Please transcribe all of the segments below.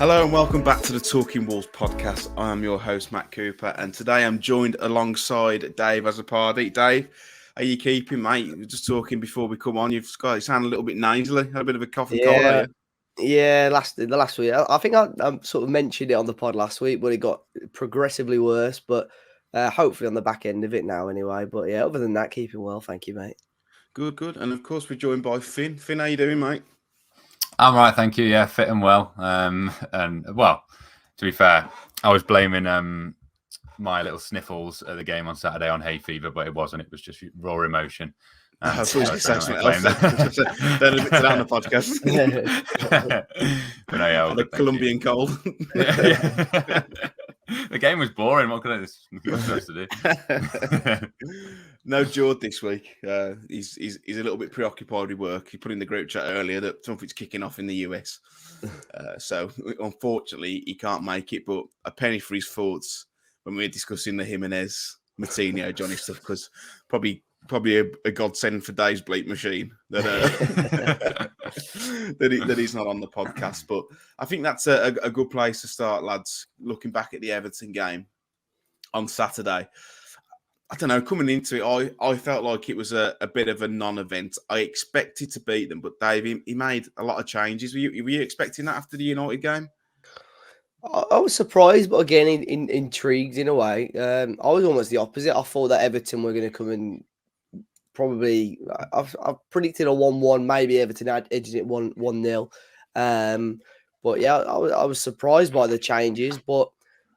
Hello and welcome back to the Talking Wolves podcast. I am your host, Matt Cooper, and today I'm joined alongside Dave as a party. Dave, how are you keeping, mate? We were just talking before we come on. You sound a little bit nasally. Had a bit of a cough and cold, are you? Yeah, the last week. I think I sort of mentioned it on the pod last week, but it got progressively worse. But hopefully on the back end of it now, anyway. But yeah, other than that, keeping well. Thank you, mate. Good. And of course, we're joined by Finn. Finn, how you doing, mate? I'm right, thank you. Yeah, fit and well. And well, to be fair, I was blaming my little sniffles at the game on Saturday on hay fever, but it wasn't. It was just raw emotion. I was going to say something else. Don't admit to that on the podcast. But no, yeah, the Colombian cold. The game was boring. What could I? There's nothing supposed to do. No Jord this week. He's a little bit preoccupied with work. He put in the group chat earlier that something's kicking off in the US. So unfortunately, he can't make it. But a penny for his thoughts when we were discussing the Jimenez, Moutinho, Johnny stuff, because probably a godsend for Dave's bleep machine that he's not on the podcast. But I think that's a good place to start, lads. Looking back at the Everton game on Saturday, I don't know, coming into it, I felt like it was a bit of a non-event. I expected to beat them, but Dave, he made a lot of changes. Were you expecting that after the United game? I was surprised, but again, intrigued in a way. I was almost the opposite. I thought that Everton were going to come and probably, I've predicted a 1-1, maybe Everton edging it 1-0. But yeah, I was surprised by the changes, but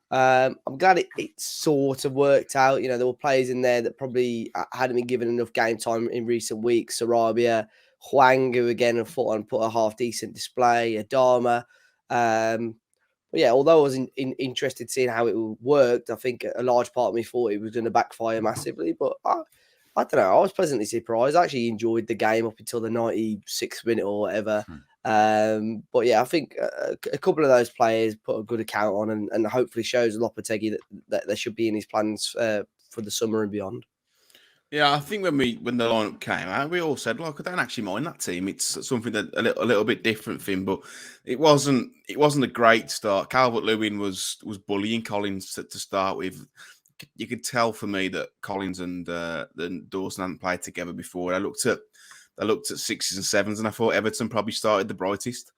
I'm glad it sort of worked out. You know, there were players in there that probably hadn't been given enough game time in recent weeks. Sarabia, Hwang, who again I thought and put a half decent display, Adama. But yeah, although I was interested seeing how it worked, I think a large part of me thought it was going to backfire massively. But I don't know. I was pleasantly surprised. I actually enjoyed the game up until the 96th minute or whatever. But yeah, I think a couple of those players put a good account on and hopefully shows Lopetegui that there should be in his plans for the summer and beyond. Yeah, I think when the lineup came out, we all said, "Look, I don't actually mind that team. It's something that a little bit different, Finn." But it wasn't a great start. Calvert-Lewin was bullying Collins to start with. You could tell for me that Collins and Dawson hadn't played together before. I looked at 6s and 7s, and I thought Everton probably started the brightest.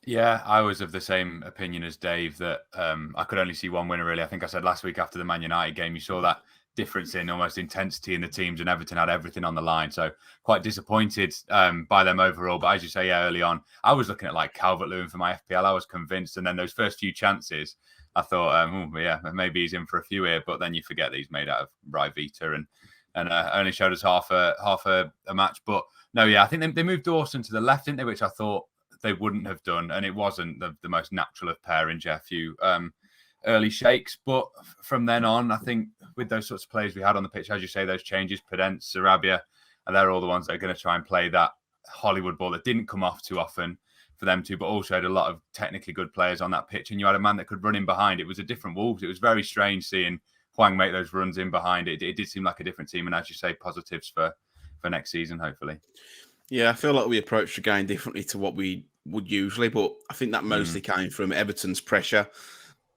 Yeah, I was of the same opinion as Dave that I could only see one winner, really. I think I said last week after the Man United game, you saw that difference in almost intensity in the teams, and Everton had everything on the line. So quite disappointed by them overall. But as you say, early on, I was looking at like Calvert-Lewin for my FPL. I was convinced. And then those first few chances, I thought, yeah, maybe he's in for a few here. But then you forget that he's made out of Rye Vita and only showed us half a match. But no, yeah, I think they moved Dawson to the left, didn't they? Which I thought they wouldn't have done. And it wasn't the most natural of pairings. Yeah, a few early shakes. But from then on, I think with those sorts of players we had on the pitch, as you say, those changes, Podence, Sarabia, and they're all the ones that are going to try and play that Hollywood ball that didn't come off too often for them to, but also had a lot of technically good players on that pitch. And you had a man that could run in behind. It was a different Wolves. It was very strange seeing Hwang make those runs in behind it. It did seem like a different team. And as you say, positives for next season, hopefully. Yeah, I feel like we approached the game differently to what we would usually, but I think that mostly came from Everton's pressure.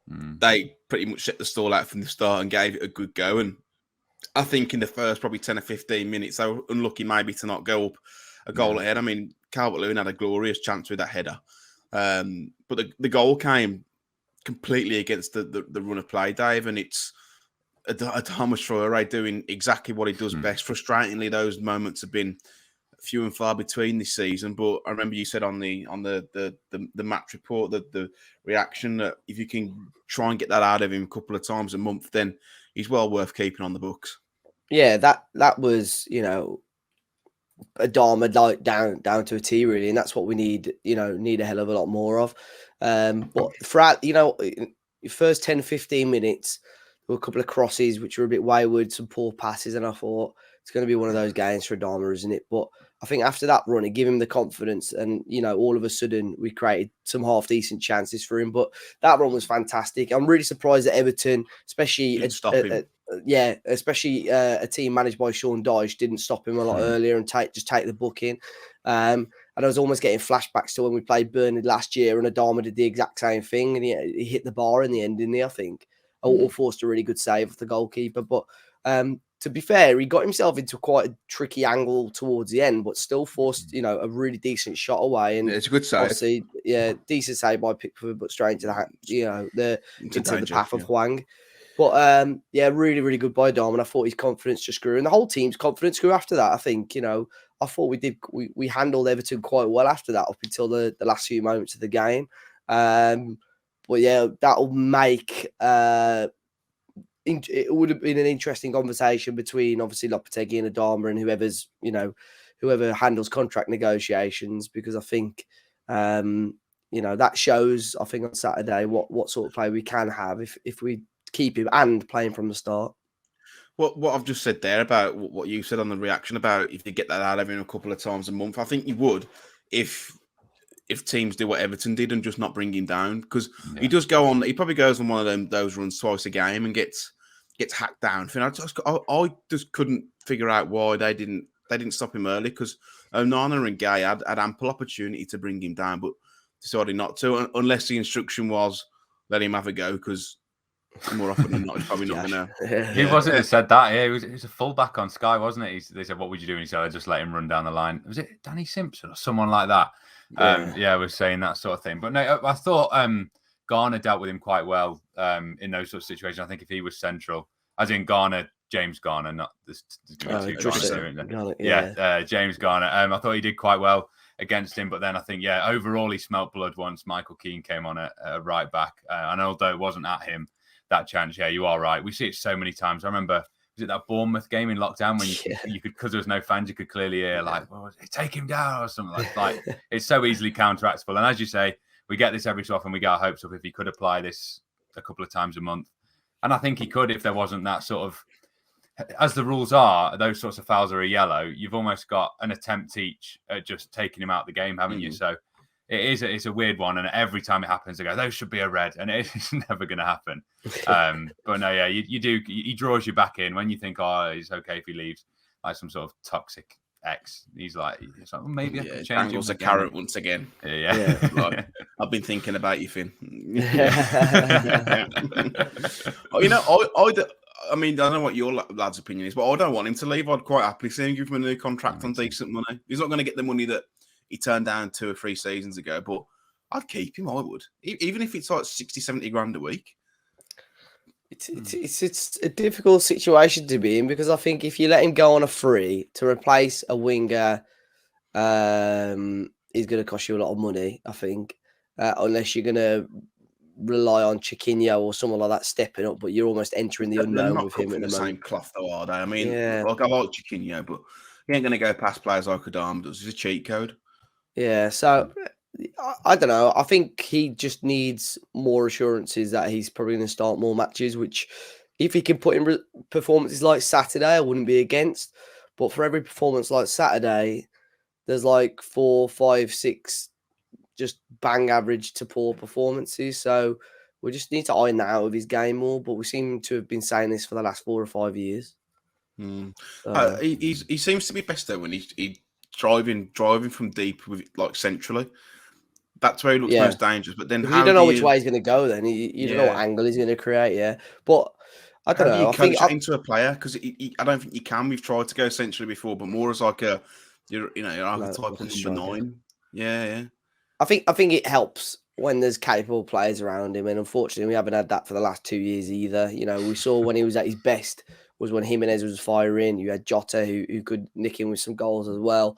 They pretty much set the stall out from the start and gave it a good go. And I think in the first probably 10 or 15 minutes, they were unlucky maybe to not go up a goal ahead. I mean, Calvert-Lewin had a glorious chance with that header. But the goal came completely against the run of play, Dave. And it's Adama Traore doing exactly what he does best. Frustratingly, those moments have been few and far between this season, but I remember you said on the match report that the reaction that if you can try and get that out of him a couple of times a month, then he's well worth keeping on the books. Yeah, that was, you know, Adama like down to a T really, and that's what we need a hell of a lot more of. But throughout, your first 10-15 minutes, there were a couple of crosses which were a bit wayward, some poor passes, and I thought it's going to be one of those games for Adama, isn't it? But I think after that run, it gave him the confidence, and all of a sudden we created some half decent chances for him. But that run was fantastic. I'm really surprised that Everton, especially a team managed by Sean Dyche, didn't stop him a lot earlier and take the booking. And And I was almost getting flashbacks to when we played Burnley last year, and Adama did the exact same thing, and he hit the bar in the end, didn't he? I think, or forced a really good save of the goalkeeper. But to be fair, he got himself into quite a tricky angle towards the end, but still forced, a really decent shot away. And it's a good save. Obviously, decent save by Pickford, but straight into the path of Hwang. But really, really good by Dom, and I thought his confidence just grew, and the whole team's confidence grew after that. I think, I thought we handled Everton quite well after that, up until the last few moments of the game. But yeah, that'll make it would have been an interesting conversation between obviously Lopetegui and Adama and whoever handles contract negotiations, because I think that shows, I think, on Saturday what sort of play we can have if we keep him and playing from the start. What I've just said there about what you said on the reaction about if you get that out of him a couple of times a month, I think you would if teams do what Everton did and just not bring him down, because he does go on. He probably goes on one of those runs twice a game and gets hacked down. I just couldn't figure out why they didn't stop him early, because Onana and Gay had ample opportunity to bring him down, but decided not to, unless the instruction was let him have a go, because more often than not, he's probably not going to. He wasn't that said that. Yeah, he was a fullback on Sky, wasn't it? They said, "What would you do?" And he said, "I just let him run down the line." Was it Danny Simpson or someone like that? Was saying that sort of thing. But no, I thought Garner dealt with him quite well in those sort of situations. I think if he was central, as in Garner, James Garner, not this. James Garner. I thought he did quite well against him, but then I think overall he smelt blood once Michael Keane came on at right back, and although it wasn't at him, that chance, you are right. We see it so many times. I remember, was it that Bournemouth game in lockdown when you could, because there was no fans, you could clearly hear take him down or something like it's so easily counteractable. And as you say, we get this every so often. We get our hopes up if he could apply this a couple of times a month, and I think he could if there wasn't that sort of, as the rules are, those sorts of fouls are a yellow. You've almost got an attempt each at just taking him out of the game, haven't you? So it's a weird one, and every time it happens, I go, those should be a red, and it's never going to happen. But no, you do. He draws you back in when you think, it's okay if he leaves, like some sort of toxic ex. He's like, well, maybe I can change angles a carrot once again. I've been thinking about you, Finn. I mean, I don't know what your lad's opinion is, but I don't want him to leave. I'd quite happily see him give him a new contract on decent money. He's not going to get the money that he turned down 2 or 3 seasons ago, but I'd keep him. I would, even if it's like 60, 70 grand a week. It's a difficult situation to be in, because I think if you let him go on a free to replace a winger, he's going to cost you a lot of money, I think, unless you're going to rely on Chiquinho or someone like that stepping up, but you're almost entering the unknown with him at the moment. Same cloth though, are they? I mean, I like Chiquinho, but he ain't going to go past players like Adama does. It's a cheat code. Yeah, so I don't know. I think he just needs more assurances that he's probably going to start more matches, which if he can put in performances like Saturday, I wouldn't be against. But for every performance like Saturday, there's like 4, 5, 6 just bang average to poor performances. So we just need to iron that out of his game more. But we seem to have been saying this for the last 4 or 5 years. He seems to be best though when he's driving from deep with centrally. That's where he looks most dangerous. But then you don't know which way he's going to go. Then you don't know what angle he's going to create. Yeah, but I don't know. I think into a player, because I don't think you can. We've tried to go centrally before, but more as like your archetype number 9. Yeah. I think it helps when there's capable players around him, and unfortunately, we haven't had that for the last 2 years either. We saw when he was at his best was when Jimenez was firing. You had Jota who could nick in with some goals as well.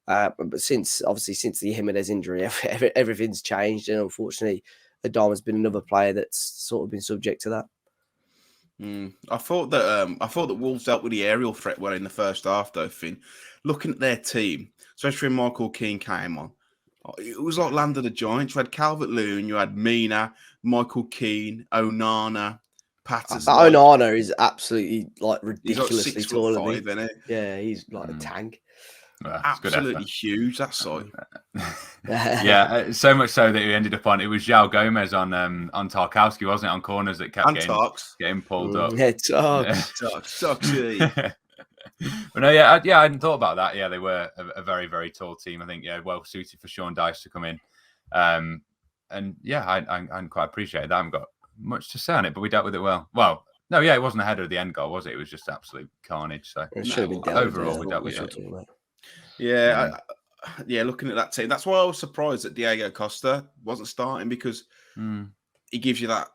But since the Jimenez injury, everything's changed, and unfortunately, Adama's been another player that's sort of been subject to that. I thought that Wolves dealt with the aerial threat well in the first half, though. Finn, looking at their team, especially when Michael Keane came on, it was like Land of the Giants. You had Calvert-Lewin, you had Mina, Michael Keane, Onana, Patterson. Onana is absolutely ridiculously he's tall. 6'5", isn't he? Yeah, he's like a tank. Well, absolutely huge, that side. So much so that we ended up on, it was João Gomez on Tarkowski, wasn't it, on corners that kept getting pulled up. Yeah, Tarks. But no, yeah, I hadn't thought about that. Yeah, they were a very, very tall team. I think, yeah, well suited for Sean Dyche to come in. And yeah, I quite appreciate that. I haven't got much to say on it, but we dealt with it well. Well, no, yeah, it wasn't a header of the end goal, was it? It was just absolute carnage. So It should have been dealt overall, we dealt with it. Yeah, looking at that team, that's why I was surprised that Diego Costa wasn't starting, because he gives you that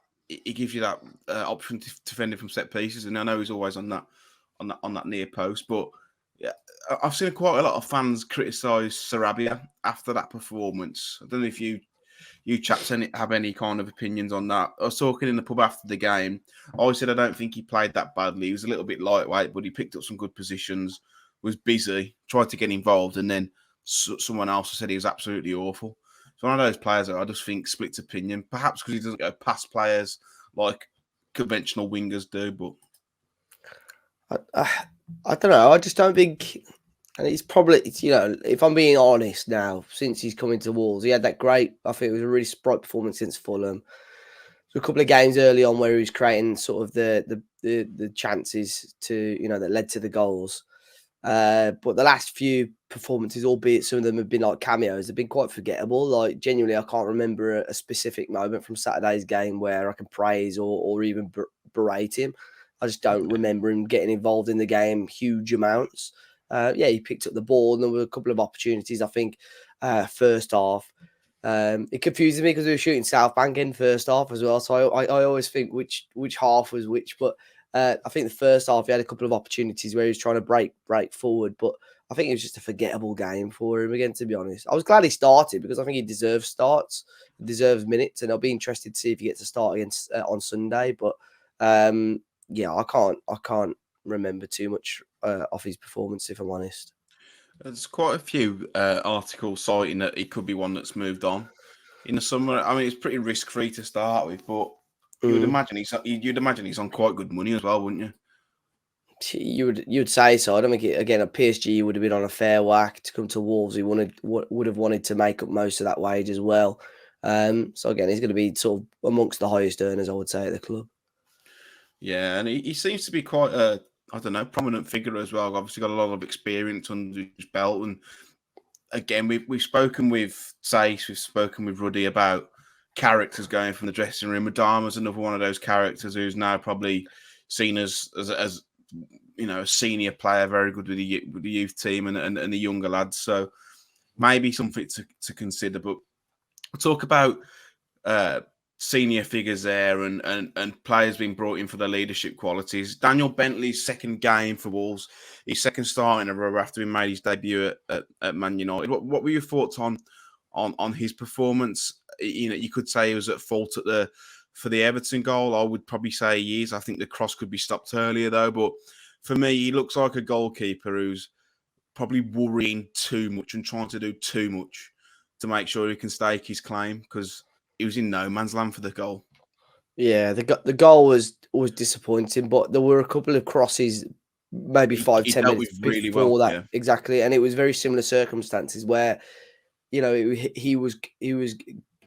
option to defend it from set pieces, and I know he's always on that near post. But yeah, I've seen quite a lot of fans criticise Sarabia after that performance. I don't know if you chaps have any kind of opinions on that. I was talking in the pub after the game. I said I don't think he played that badly. He was a little bit lightweight, but he picked up some good positions, was busy, tried to get involved, and then someone else said he was absolutely awful. So one of those players that I just think splits opinion, perhaps because he doesn't go past players like conventional wingers do. But I don't know. I just don't think, and it's probably, if I'm being honest now, since he's come into Wolves, he had that great, I think it was a really bright performance since Fulham. So a couple of games early on where he was creating sort of the chances to, that led to the goals. But the last few performances, albeit some of them have been like cameos, have been quite forgettable. Like, genuinely, I can't remember a specific moment from Saturday's game where I can praise or even berate him. I just don't remember him getting involved in the game huge amounts. He picked up the ball, and there were a couple of opportunities, I think, first half. It confuses me because we were shooting South Bank in first half as well. So I always think which half was which. But I think the first half, he had a couple of opportunities where he was trying to break forward. But I think it was just a forgettable game for him, again, to be honest. I was glad he started because I think he deserves starts, he deserves minutes. And I'll be interested to see if he gets a start against on Sunday. But I can't remember too much of his performance, if I'm honest. There's quite a few articles citing that he could be one that's moved on in the summer. I mean, it's pretty risk-free to start with, but you'd imagine he's on quite good money as well, wouldn't you? You'd say so. I don't think again at PSG would have been on a fair whack to come to Wolves. He would have wanted to make up most of that wage as well. So again, he's going to be sort of amongst the highest earners, I would say, at the club. Yeah, and he seems to be quite a prominent figure as well. Obviously got a lot of experience under his belt. And again, we've spoken with Sace, we've spoken with Ruddy about characters going from the dressing room. Adama's another one of those characters who's now probably seen as a senior player, very good with the youth team and the younger lads. So maybe something to consider. But we'll talk about senior figures there and players being brought in for their leadership qualities. Daniel Bentley's second game for Wolves, his second start in a row after he made his debut at Man United. What were your thoughts on his performance? You could say he was at fault for the Everton goal. I would probably say he is. I think the cross could be stopped earlier though. But for me, he looks like a goalkeeper who's probably worrying too much and trying to do too much to make sure he can stake his claim, because he was in no man's land for the goal. Yeah, the goal was disappointing, but there were a couple of crosses, maybe 5-10 minutes before that. Yeah. Exactly, and it was very similar circumstances where, he was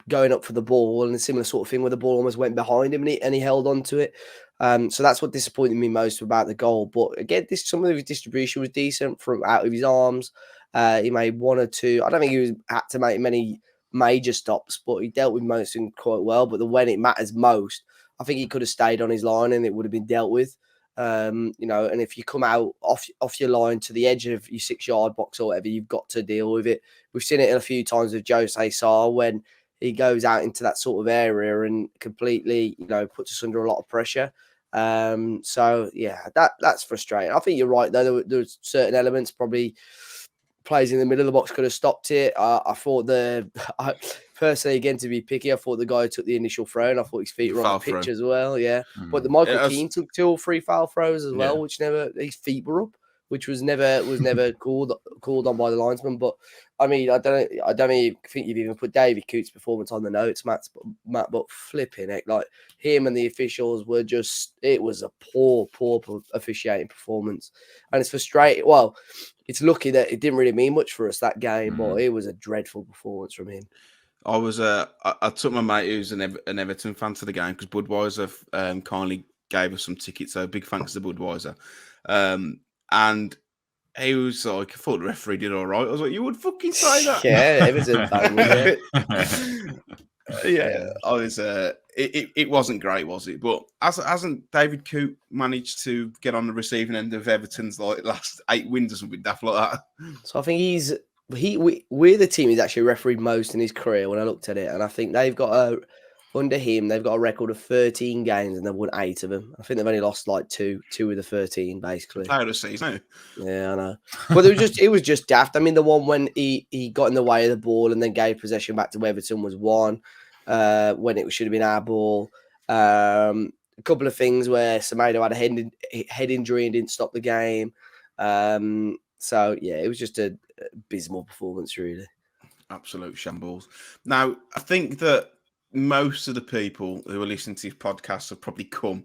going up for the ball, and a similar sort of thing where the ball almost went behind him and he held on to it. So that's what disappointed me most about the goal. But again, some of his distribution was decent from out of his arms. He made one or two. I don't think he had to make many major stops, but he dealt with most of them quite well. But when it matters most, I think he could have stayed on his line and it would have been dealt with. And if you come out off your line to the edge of your 6-yard box or whatever, you've got to deal with it. We've seen it a few times with Jose Sarr when he goes out into that sort of area and completely, puts us under a lot of pressure. So yeah, that's frustrating. I think you're right though. There's certain elements, probably players in the middle of the box could have stopped it. I thought personally, again, to be picky, I thought the guy who took the initial throw, and I thought his feet were on the pitch as well. Yeah, but the Michael Keane took 2 or 3 foul throws as well, which his feet were up, which was never called on by the linesman. But I mean, I don't think you've even put David Coote's performance on the notes, Matt. But flipping it, like him and the officials were it was a poor officiating performance, and it's frustrating. Well, it's lucky that it didn't really mean much for us that game, but it was a dreadful performance from him. I was I took my mate who's an Everton fan to the game because Budweiser kindly gave us some tickets. So big thanks to Budweiser. And he was like, I thought the referee did all right. I was like, you would fucking say that? Yeah, Everton fan, wouldn't Yeah, I was. It wasn't great, was it? But hasn't David Coote managed to get on the receiving end of Everton's like last 8 wins or something daft like that? So I think we're the team he's actually refereed most in his career when I looked at it, and I think under him they've got a record of 13 games and they've won 8 of them. I think they've only lost like two of the 13 basically. Player of the season. Yeah, I know. But it was just daft. I mean, the one when he got in the way of the ball and then gave possession back to Everton was one. When it should have been our ball. A couple of things where Semedo had a head injury and didn't stop the game. So yeah, it was just a abysmal performance, really. Absolute shambles. Now, I think that most of the people who are listening to this podcast have probably come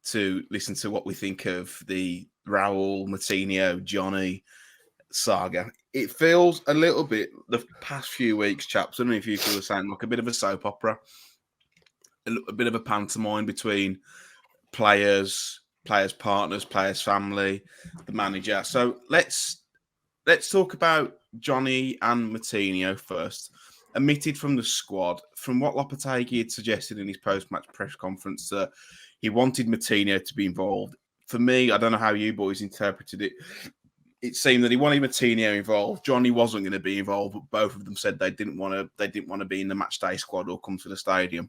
to listen to what we think of the Raul, Moutinho, Johnny saga. It feels a little bit, the past few weeks, chaps, I don't know if you feel the same, like a bit of a soap opera, a bit of a pantomime between players, partners, players' family, the manager. So let's talk about Johnny and Moutinho first. Omitted from the squad, from what Lopetegui had suggested in his post-match press conference, that he wanted Moutinho to be involved. For me, I don't know how you boys interpreted it. It seemed that he wanted Moutinho involved. Johnny wasn't going to be involved, but both of them said they didn't want to be in the match day squad or come to the stadium.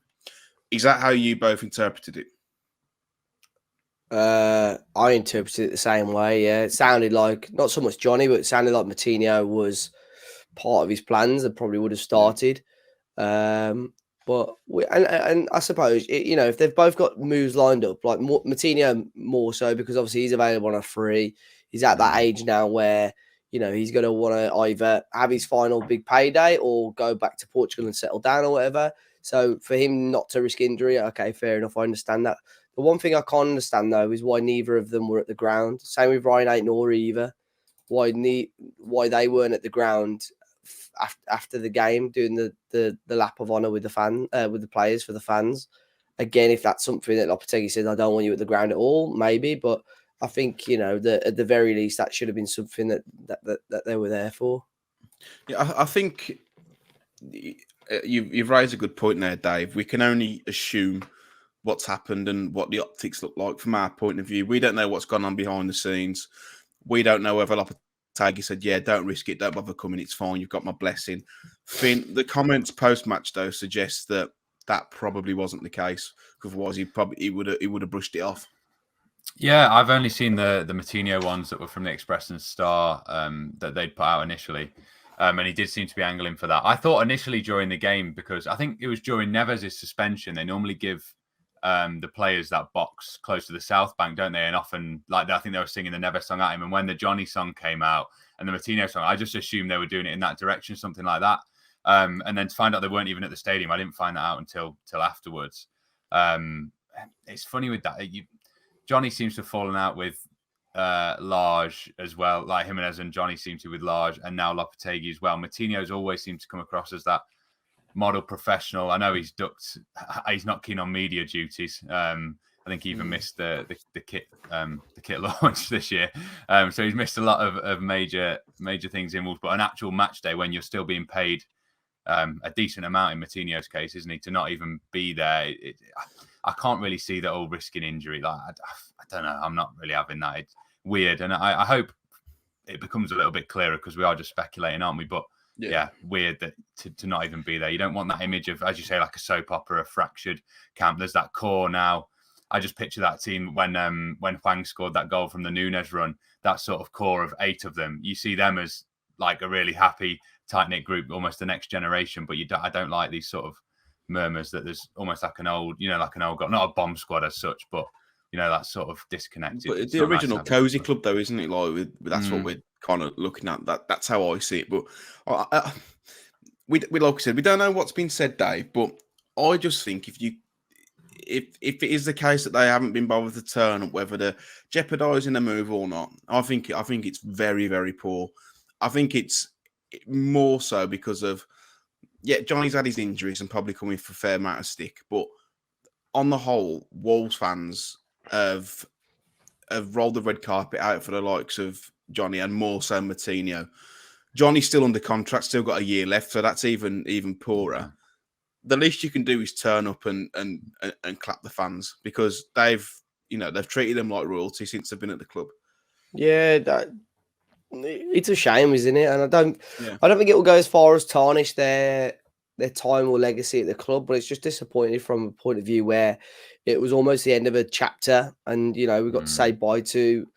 Is that how you both interpreted it? I interpreted it the same way. Yeah, it sounded like not so much Johnny, but it sounded like Moutinho was part of his plans and probably would have started. But I suppose if they've both got moves lined up, like Moutinho more so because obviously he's available on a free. He's at that age now where he's going to want to either have his final big payday or go back to Portugal and settle down or whatever. So for him not to risk injury, okay, fair enough. I understand that. The one thing I can't understand though is why neither of them were at the ground. Same with Ryan Aitnor either. Why they weren't at the ground after the game doing the lap of honour with the players for the fans. Again, if that's something that Lopetegui says, I don't want you at the ground at all, maybe. But I think that at the very least that should have been something that they were there for. Yeah, I think you've raised a good point there, Dave. We can only assume what's happened and what the optics look like from our point of view. We don't know what's gone on behind the scenes. We don't know whether Lopetegui said, yeah, don't risk it, don't bother coming, it's fine, you've got my blessing. Finn, the comments post-match, though, suggest that probably wasn't the case. Otherwise, he would have brushed it off. Yeah, I've only seen the Moutinho ones that were from the Express and Star that they'd put out initially. And he did seem to be angling for that. I thought initially during the game, because I think it was during Neves' suspension, they normally give the players that box close to the South Bank, don't they? And often, I think they were singing the Neves song at him. And when the Johnny song came out and the Moutinho song, I just assumed they were doing it in that direction, something like that. And then to find out they weren't even at the stadium, I didn't find that out until afterwards. It's funny with that. Johnny seems to have fallen out with Large as well. Like Jimenez and Johnny seem to with Large, and now Lopetegui as well. Moutinho's always seemed to come across as that model professional. I know he's ducked. He's not keen on media duties. I think he even missed the kit launch this year. So he's missed a lot of major things in Wolves. But an actual match day when you're still being paid a decent amount in Moutinho's case, isn't he, to not even be there? I can't really see that all risking injury. Like I don't know. I'm not really having that. It's weird, and I hope it becomes a little bit clearer because we are just speculating, aren't we? But yeah, weird that to not even be there. You don't want that image of, as you say, like a soap opera, a fractured camp. There's that core now. I just picture that team when Hwang scored that goal from the Nunes run, that sort of core of 8 of them. You see them as like a really happy, tight-knit group, almost the next generation. But I don't like these sort of murmurs that there's almost like an old not a bomb squad as such, but that sort of disconnected. But the original cozy club, though, isn't it? Like that's what we're kind of looking at. That's how I see it. But we like I said, we don't know what's been said, Dave. But I just think if it is the case that they haven't been bothered to turn up, whether they're jeopardising the move or not, I think it's very, very poor. I think it's more so because of Johnny's had his injuries and probably coming for a fair amount of stick, but on the whole, Wolves fans have rolled the red carpet out for the likes of Johnny and more so Moutinho. Johnny's still under contract, still got a year left, so that's even poorer. The least you can do is turn up and clap the fans, because they've treated them like royalty since they've been at the club. Yeah, it's a shame, isn't it? And I don't think it will go as far as tarnish their time or legacy at the club, but it's just disappointing from a point of view where it was almost the end of a chapter, and we got to say bye to,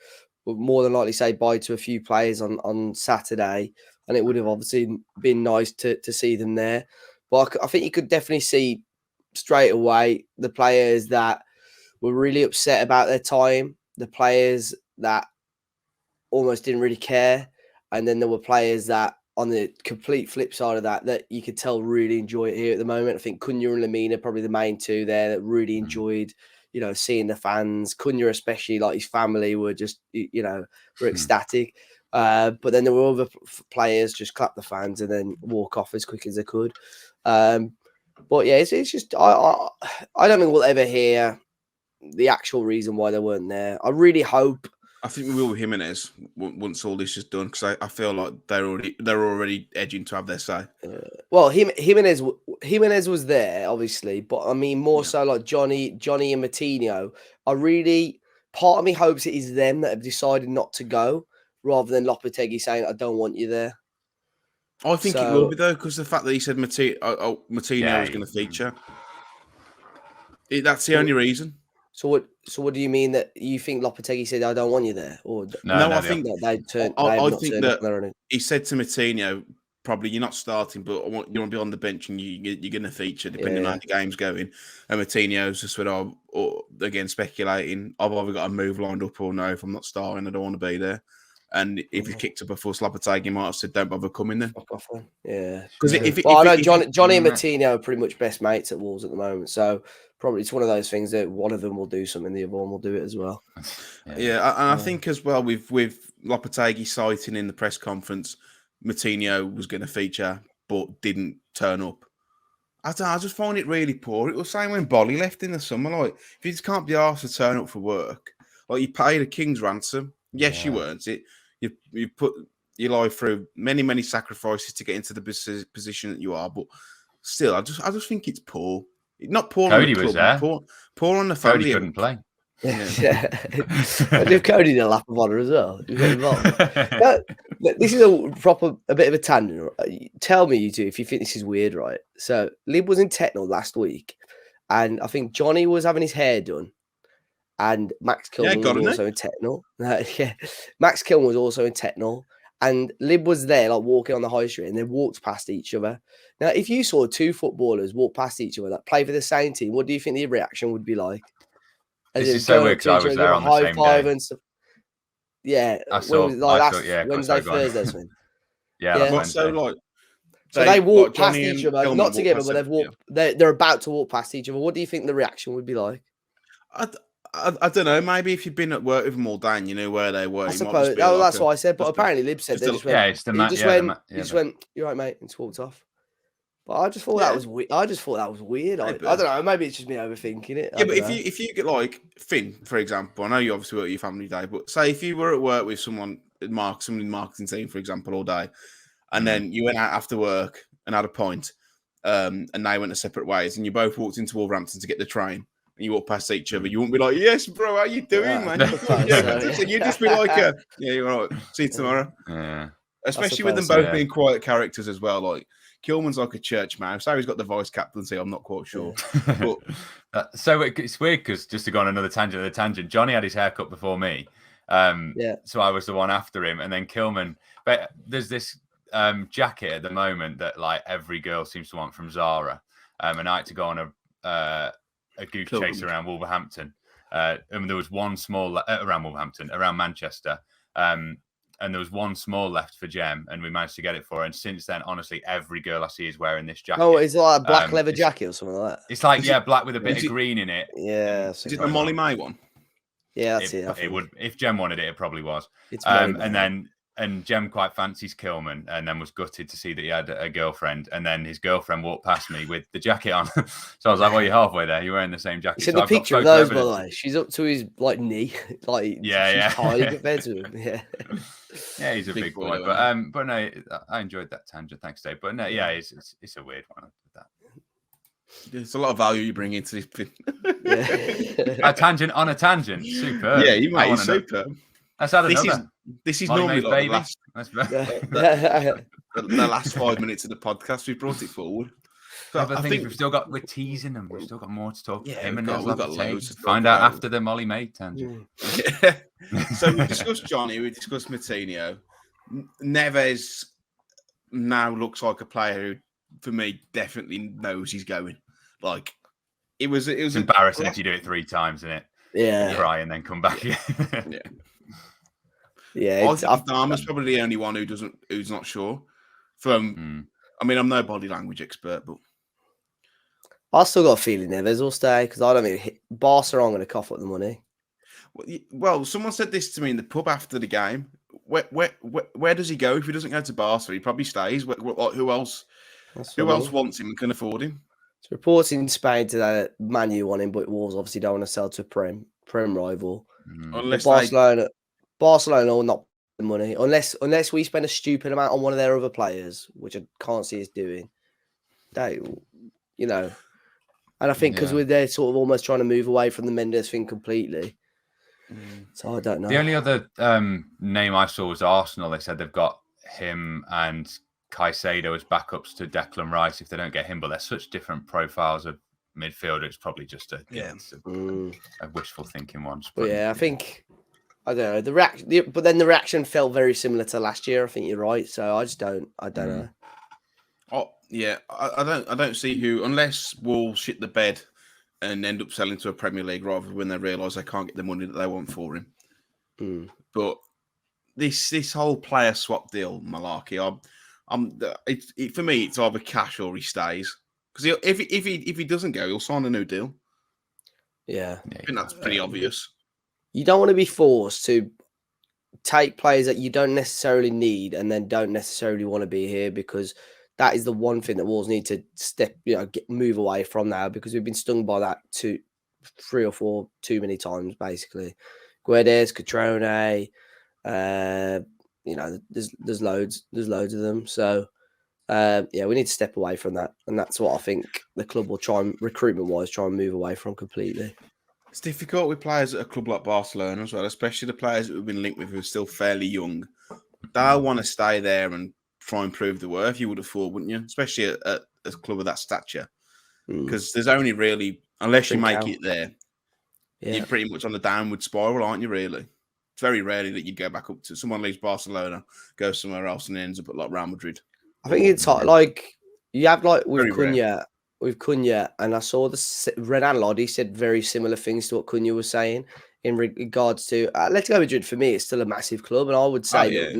more than likely say bye to a few players on Saturday, and it would have obviously been nice to see them there. But I think you could definitely see straight away the players that were really upset about their time, the players that almost didn't really care, and then there were players that, on the complete flip side of that you could tell really enjoy it here at the moment. I think Cunha and Lamina probably the main two there that really enjoyed, seeing the fans. Cunha especially, like his family were just, were ecstatic. But then there were other players just clap the fans and then walk off as quick as they could. But yeah, it's just I don't think we'll ever hear the actual reason why they weren't there. I really hope. I think we will with Jimenez once all this is done, because I feel like they're already edging to have their say. Well, Jimenez was there obviously, but I mean more so like Johnny and Moutinho. Part of me hopes it is them that have decided not to go, rather than Lopetegui saying, "I don't want you there." I think it will be though, because the fact that he said Moutinho was going to feature, that's the only reason. So what do you mean that you think Lopetegui said, "I don't want you there"? Or no, I think that they turned. I think that he said to Moutinho, probably you're not starting, but you want to be on the bench and you're going to feature depending on how the game's going. And Moutinho's just went, again speculating, I've either got a move lined up or no. If I'm not starting, I don't want to be there. And if he kicked up a fuss, Lopetegui might have said, "Don't bother coming then." Fuck off then. Yeah. Because I know Johnny and Moutinho are pretty much best mates at Wolves at the moment, so probably it's one of those things that one of them will do something, the other one will do it as well. Yeah, and I think as well with Lopetegui citing in the press conference, Moutinho was going to feature but didn't turn up. I just find it really poor. It was saying when Bolly left in the summer, like, if you just can't be asked to turn up for work, like, you paid a king's ransom. Yes, you earned it. You put your life through many sacrifices to get into the position that you are, but still, I just think it's poor. Not poor. Cody on the was club, there. Poor on the family. Cody couldn't play. Yeah. If Cody did a lap of honour as well. He got involved. This is a bit of a tangent. Tell me, you two, if you think this is weird, right? So Lib was in Tetnall last week, and I think Johnny was having his hair done. And Max Kilman was also in Tetnall. Max Kilman was also in Tetnall. And Lib was there, like, walking on the high street, and they walked past each other. Now, if you saw two footballers walk past each other that play for the same team, what do you think the reaction would be like? This is so weird because I was there on the same day. And stuff. Yeah, Wednesday, Thursday, something. Yeah. So they walk past each other, not together, but they've walked. Yeah. They're about to walk past each other. What do you think the reaction would be like? I don't know. Maybe if you've been at work with them all day and you know where they were. I suppose. That's what I said. But apparently, Lib said they just went. It's the man. He just went. "You're right, mate," and just walked off. But I just thought that was weird. I don't know. Maybe it's just me overthinking it. Yeah, but if you get like Finn, for example, I know you obviously work with your family day, but say if you were at work with someone in the marketing team, for example, all day, and then you went out after work and had a pint, and they went a separate ways, and you both walked into Wolverhampton to get the train. And you walk past each other, you won't be like, "Yes, bro, how you doing, man?" So you just be like, "Yeah, you're all right. See you tomorrow." Yeah. Especially with them both being quiet characters as well. Like Kilman's like a church mouse. So he's got the vice captaincy. I'm not quite sure. But so it's weird because just to go on another tangent, Johnny had his haircut before me. So I was the one after him, and then Kilman. But there's this jacket at the moment that like every girl seems to want from Zara. And I had to go on a goose chase around Wolverhampton. And there was one small around Wolverhampton, around Manchester. And there was one small left for Jem, and we managed to get it for her. And since then, honestly, every girl I see is wearing this jacket. Oh, is it like a black leather jacket or something like that? It's like, black with a bit of green in it. Yeah. Is it the Molly May one? Yeah, that's it. It would, if Jem wanted it, it probably was. It's and then And Jem quite fancies Kilman, and then was gutted to see that he had a girlfriend. And then his girlfriend walked past me with the jacket on. So I was like, "Well, you're halfway there. You're wearing the same jacket." You said so the I've got picture of photo those, by the evidence. way. She's up to his knee, she's tiny compared to him. Yeah, yeah, he's a big boy. But no, I enjoyed that tangent. Thanks, Dave. But no, yeah, it's a weird one. That. There's a lot of value you bring into this. A tangent on a tangent. Superb. Yeah, you might. He's superb. Let's add another. This is normally like the last 5 minutes of the podcast. We brought it forward. So I think we're teasing them. We've still got more to talk. Yeah, we've got loads to find out after the Molly Maid tangent. Yeah. So we discussed Johnny. We discussed Moutinho. Neves now looks like a player who, for me, definitely knows he's going. Like it was embarrassing if you do it 3 times, isn't it? Yeah, cry and then come back. Yeah. Yeah, I think Adama's probably the only one who's not sure. I mean, I'm no body language expert, but I still got a feeling Neves will stay because I don't mean Barca aren't going to cough up the money. Well, someone said this to me in the pub after the game. Where does he go if he doesn't go to Barca? He probably stays. Who else? Who else wants him and can afford him? It's reports in Spain today that Man U want him, but Wolves obviously don't want to sell to a Prem rival. Unless Barcelona will not pay the money unless we spend a stupid amount on one of their other players, which I can't see us doing. And I think because they're sort of almost trying to move away from the Mendes thing completely. So I don't know. The only other name I saw was Arsenal. They said they've got him and Caicedo as backups to Declan Rice if they don't get him, but they're such different profiles of midfielder. It's probably just a wishful thinking one. But yeah, I think. I don't know the reaction, but then the reaction felt very similar to last year. I think you're right. So I don't know. Oh yeah, I don't see who unless Wolves shit the bed and end up selling to a Premier League rather when they realise they can't get the money that they want for him. But this whole player swap deal malarkey, for me it's either cash or he stays because if he doesn't go, he'll sign a new deal. Yeah, I think that's pretty obvious. You don't want to be forced to take players that you don't necessarily need and then don't necessarily want to be here because that is the one thing that Wolves need to move away from now because we've been stung by that 3 or 4 too many times, basically. Guedes, Catrone, there's loads of them. So, we need to step away from that. And that's what I think the club will try and, recruitment-wise, try and move away from completely. It's difficult with players at a club like Barcelona as well, especially the players that we've been linked with who are still fairly young. They'll want to stay there and try and prove the worth, you would have thought, wouldn't you? Especially at a club of that stature. Because there's only really, unless you make it there, you're pretty much on the downward spiral, aren't you, really? It's very rarely that you go back up to someone leaves Barcelona, goes somewhere else and ends up at like Real Madrid. I think it's like, you have like with Cunha, and I saw Renan Lodi said very similar things to what Cunha was saying in regards to Atletico Madrid. For me, it's still a massive club, and I would say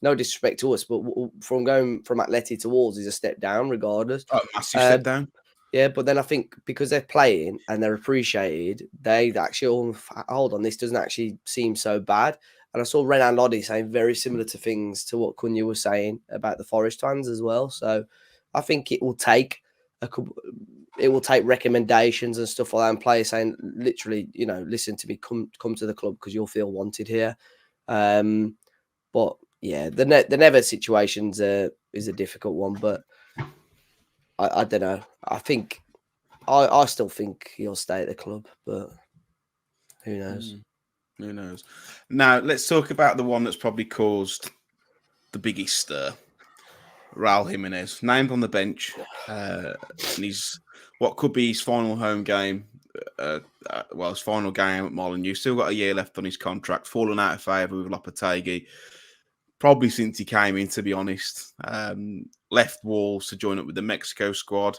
no disrespect to us, but from going from Atleti to Wolves is a step down, regardless. Oh, massive step down. Yeah, but then I think because they're playing and they're appreciated, they actually hold on. This doesn't actually seem so bad. And I saw Renan Lodi saying very similar to things to what Cunha was saying about the Forest fans as well. So I think it will take recommendations and stuff like that, and players saying literally, listen to me, come to the club because you'll feel wanted here. But yeah, the Neves situation is a difficult one, but I don't know. I think I still think he'll stay at the club, but who knows? Who knows? Now let's talk about the one that's probably caused the biggest stir. Raul Jimenez named on the bench, and he's what could be his final home game. His final game at Molineux. Still got a year left on his contract. Fallen out of favour with Lopetegui, probably since he came in. To be honest, left Wolves to join up with the Mexico squad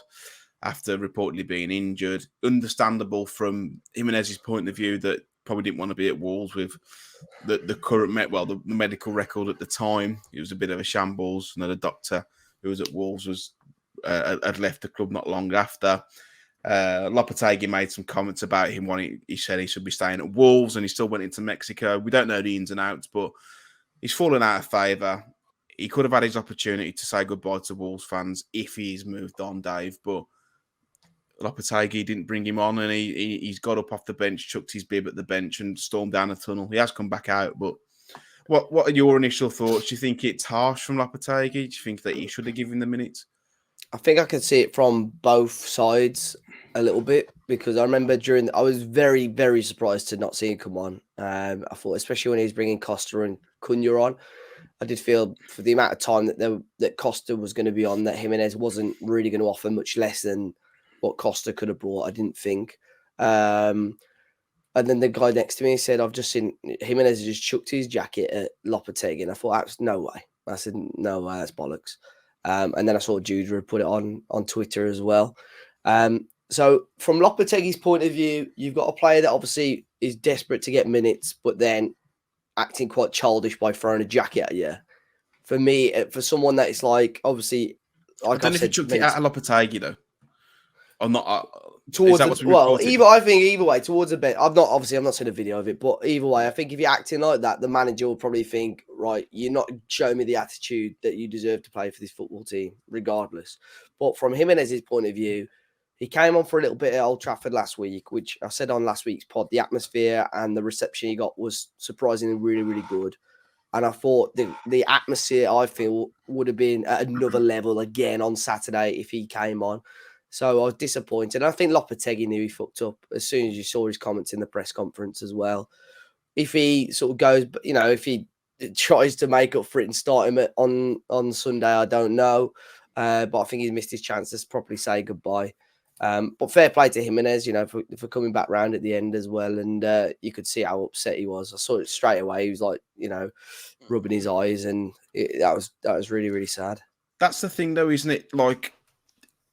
after reportedly being injured. Understandable from Jimenez's point of view that probably didn't want to be at Wolves with the current the medical record at the time. It was a bit of a shambles. And the doctor who was at Wolves had left the club not long after. Lopetegui made some comments about him. He said he should be staying at Wolves, and he still went into Mexico. We don't know the ins and outs, but he's fallen out of favour. He could have had his opportunity to say goodbye to Wolves fans if he's moved on, Dave, but Lopetegui didn't bring him on, and he's got up off the bench, chucked his bib at the bench, and stormed down a tunnel. He has come back out, but what are your initial thoughts? Do you think it's harsh from Lopetegui? Do you think that he should have given the minutes? I think I could see it from both sides a little bit, because I remember I was very, very surprised to not see him come on. I thought, especially when he was bringing Costa and Cunha on, I did feel for the amount of time that Costa was going to be on, that Jimenez wasn't really going to offer much less than what Costa could have brought, I didn't think. And then the guy next to me said, I've just seen Jimenez just chucked his jacket at Lopetegui. And I thought, no way. I said, no way, that's bollocks. And then I saw Judah put it on Twitter as well. So from Lopetegui's point of view, you've got a player that obviously is desperate to get minutes, but then acting quite childish by throwing a jacket at you. For me, for someone that is like, obviously... Like I don't know if he chucked it at Lopetegui, though. Or not towards I think either way, towards a bit. I've not seen a video of it, but either way, I think if you're acting like that, the manager will probably think, right, you're not showing me the attitude that you deserve to play for this football team, regardless. But from Jimenez's point of view, he came on for a little bit at Old Trafford last week, which I said on last week's pod, the atmosphere and the reception he got was surprisingly really, really good. And I thought the atmosphere, I feel, would have been at another level again on Saturday if he came on. So I was disappointed. I think Lopetegui knew he fucked up as soon as you saw his comments in the press conference as well. If he sort of goes, if he tries to make up for it and start him on Sunday, I don't know. But I think he's missed his chance to properly say goodbye. But fair play to Jimenez, for coming back round at the end as well. And you could see how upset he was. I saw it straight away. He was like, rubbing his eyes, and that was really, really sad. That's the thing, though, isn't it? Like,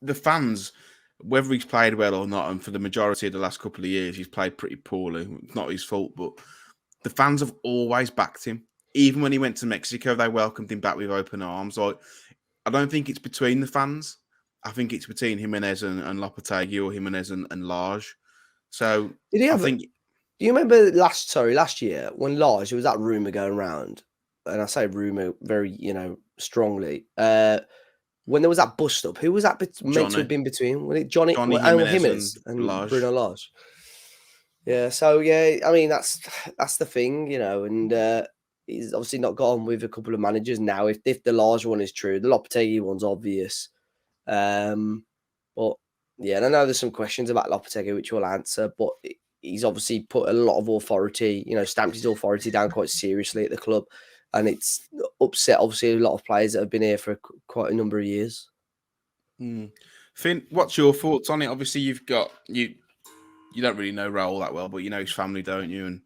the fans, whether he's played well or not, and for the majority of the last couple of years, he's played pretty poorly. It's not his fault, but the fans have always backed him. Even when he went to Mexico, they welcomed him back with open arms. Like, I don't think it's between the fans. I think it's between Jimenez and Lopetegui, or Jimenez and Lage. So, do you remember last year when Lage, there was that rumour going around, and I say rumour very, strongly, when there was that bust up, who was that meant to have been between? Was it Johnny Jimenez and Bruno Lage? Yeah, so yeah, I mean that's the thing, and he's obviously not got on with a couple of managers now. If the Lage one is true, the Lopetegui one's obvious. But yeah, and I know there's some questions about Lopetegui which we'll answer, but he's obviously put a lot of authority, stamped his authority down quite seriously at the club. And it's upset, obviously, a lot of players that have been here for quite a number of years. Finn, what's your thoughts on it? Obviously, you don't really know Raul that well, but you know his family, don't you? And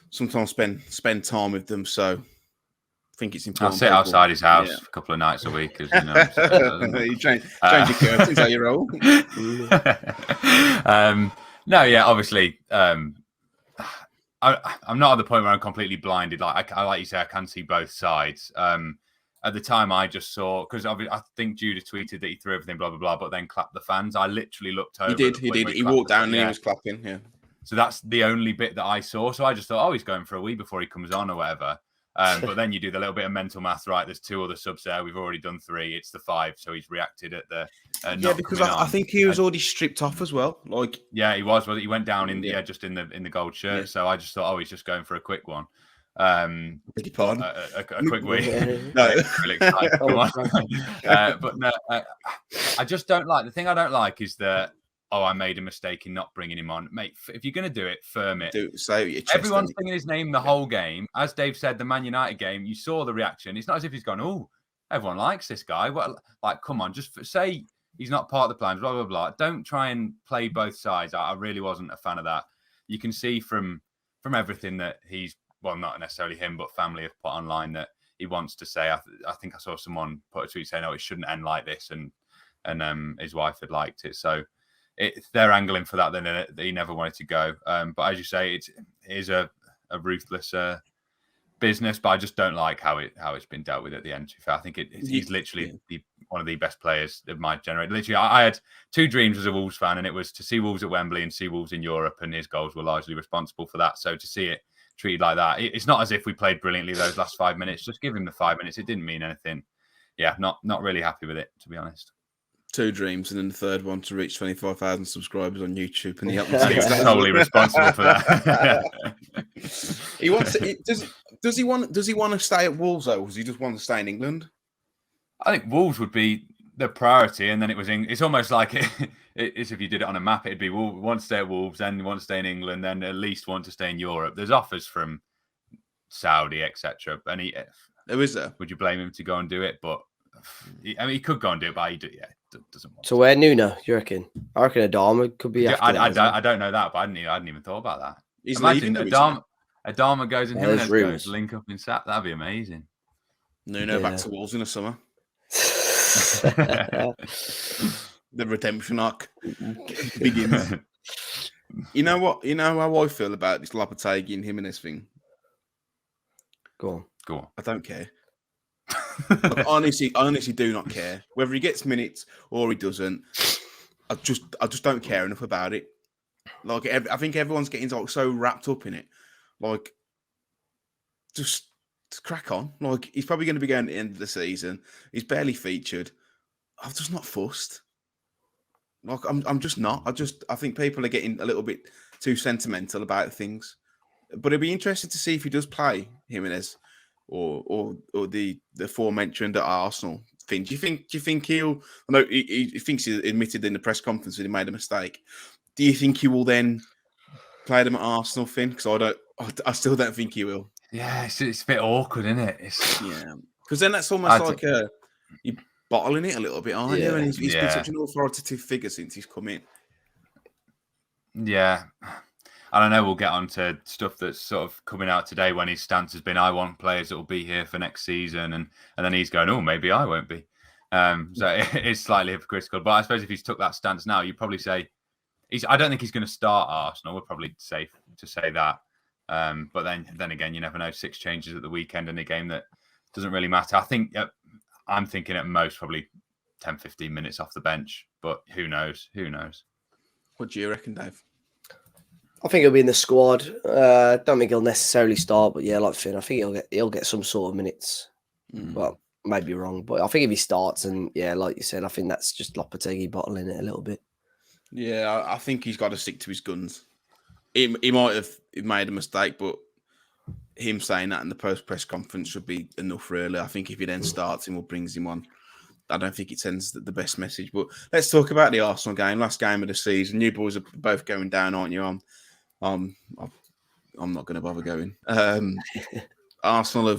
sometimes spend time with them. So I think it's important. I'll sit outside his house a couple of nights a week, as you know. So, you change your curtains, how you roll. No, yeah, obviously. I'm not at the point where I'm completely blinded. Like you say, I can see both sides. At the time, I just saw, because I think Judah tweeted that he threw everything, blah blah blah, but then clapped the fans. I literally looked over. He did. He walked down and he was clapping. Yeah. So that's the only bit that I saw. So I just thought, he's going for a wee before he comes on or whatever. But then you do the little bit of mental math, right? There's 2 other subs there. We've already done 3. It's the 5. So he's reacted at the because I think he was already stripped off as well. Like, yeah, he was. Well, he went down in just in the gold shirt. Yeah. So I just thought, he's just going for a quick one. Beg your pardon. A quick wee. No, but no, I just don't like. The thing I don't like is that. I made a mistake in not bringing him on. Mate, if you're going to do it, firm it. Everyone's singing his name the whole game. As Dave said, the Man United game, you saw the reaction. It's not as if he's gone, everyone likes this guy. What, come on, just say he's not part of the plans, blah, blah, blah. Don't try and play both sides. I really wasn't a fan of that. You can see from everything that he's, well, not necessarily him, but family have put online that he wants to say. I think I saw someone put a tweet saying, it shouldn't end like this. And his wife had liked it. So, they're angling for that, then he never wanted to go. But as you say, it is a ruthless business. But I just don't like how it's been dealt with at the end. I think he's literally one of the best players of my generation. Literally, I had 2 dreams as a Wolves fan, and it was to see Wolves at Wembley and see Wolves in Europe, and his goals were largely responsible for that. So to see it treated like that. It's not as if we played brilliantly those last 5 minutes. Just give him the 5 minutes. It didn't mean anything. Yeah, not really happy with it, to be honest. 2 dreams, and then the third one to reach 25,000 subscribers on YouTube, and he He's solely responsible for that. He wants to, does he want to stay at Wolves though, or does he just want to stay in England? I think Wolves would be the priority, and then it's almost like it's if you did it on a map, it'd be want to stay at Wolves, then want to stay in England, then at least want to stay in Europe. There's offers from Saudi, etc. And There is there. Would you blame him to go and do it? But he could go and do it, but he doesn't want. So where Nuno? You reckon? I reckon Adama could be. I don't know that, but I hadn't even thought about that. He's Imagine leaving. Adama goes and Jimenez rumors. goes link up in SAP. That'd be amazing. Nuno back to Wolves in the summer. The redemption arc begins. You know what? You know how I feel about this Lopetegui and Jimenez thing. Go on. I don't care. I honestly do not care whether he gets minutes or he doesn't. I just don't care enough about it. Like I think everyone's getting so wrapped up in it. Like just crack on. Like he's probably going to be going at the end of the season. He's barely featured. I'm just not fussed. Like I'm just not. I think people are getting a little bit too sentimental about things. But it'd be interesting to see if he does play Jimenez or the aforementioned at Arsenal thing. Do you think he'll? I know he thinks he admitted in the press conference that he made a mistake. Do you think he will then play them at Arsenal, Finn? Because I still don't think he will. Yeah, it's a bit awkward, isn't it? Yeah, because then that's almost like you're bottling it a little bit, aren't you? And he's been such an authoritative figure since he's come in. Yeah. I don't know. We'll get on to stuff that's sort of coming out today when his stance has been, I want players that will be here for next season. And then he's going, oh, maybe I won't be. So it's slightly hypocritical. But I suppose if he's took that stance now, you'd probably say, I don't think he's going to start Arsenal. We're probably safe to say that. But then again, you never know. 6 changes at the weekend in a game that doesn't really matter. I think I'm thinking at most probably 10, 15 minutes off the bench. But who knows? What do you reckon, Dave? I think he'll be in the squad. Don't think he'll necessarily start, but yeah, like Finn, I think he'll get some sort of minutes. Well, maybe wrong, but I think if he starts, and yeah, like you said, I think that's just Lopetegui bottling it a little bit. Yeah, I think he's got to stick to his guns. He might have made a mistake, but him saying that in the post-press conference should be enough, really. I think if he then starts him or brings him on, I don't think it sends the best message. But let's talk about the Arsenal game, last game of the season. You boys are both going down, aren't you? I'm not going to bother going. Arsenal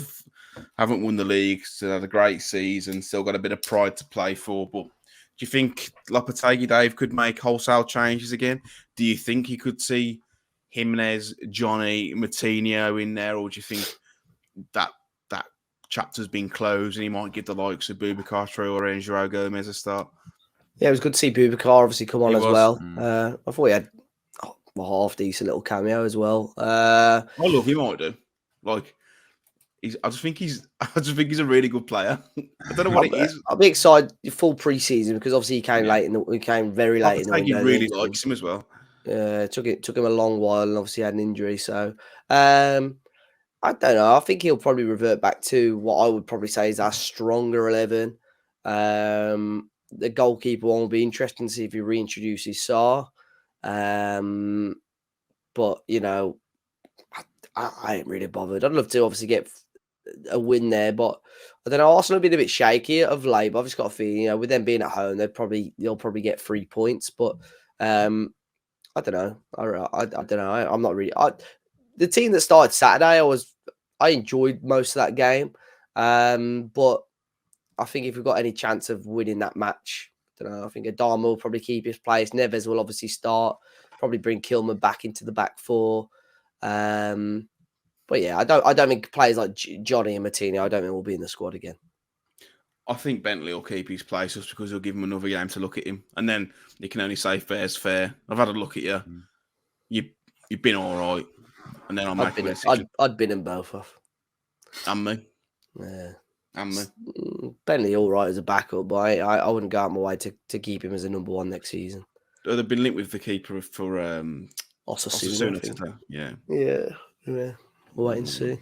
haven't won the league, still had a great season, still got a bit of pride to play for. But do you think Lopetegui, Dave, could make wholesale changes again? Do you think he could see Jimenez, Johnny, Moutinho in there, or do you think that chapter's been closed and he might give the likes of Boubacar Traore and João Gomez a start? Yeah, it was good to see Boubacar obviously come on well. I thought he had a half decent little cameo as well. I love him, I do. Like, I just think he's a really good player. I don't know what it is. I'll be excited full pre-season because obviously he came very late in the window. He really likes him as well. It took him a long while and obviously had an injury. So I don't know. I think he'll probably revert back to what I would probably say is our stronger 11. The goalkeeper one will be interesting to see if he reintroduces Sarr. But you know, I ain't really bothered. I'd love to obviously get a win there, but I don't know. Arsenal have been a bit shaky of late. But I've just got a feeling, you know, with them being at home, they'll probably get 3 points. But I don't know. I don't know. I'm not really. The team that started Saturday, I enjoyed most of that game. But I think if we've got any chance of winning that match, I don't know. I think Adama will probably keep his place. Neves will obviously start. Probably bring Kilman back into the back 4. But yeah, I don't think players like Johnny and Moutinho, I don't think will be in the squad again. I think Bentley will keep his place just because he'll give him another game to look at him, and then you can only say fair's fair. I've had a look at you. You've been all right, and then I'll make a decision. I'd bin them both off. And me. Yeah. And me. Bentley all right as a backup, but I wouldn't go out my way to keep him as a number 1 next season. They've been linked with the keeper for Osasuna. Yeah. Yeah. We'll wait and see.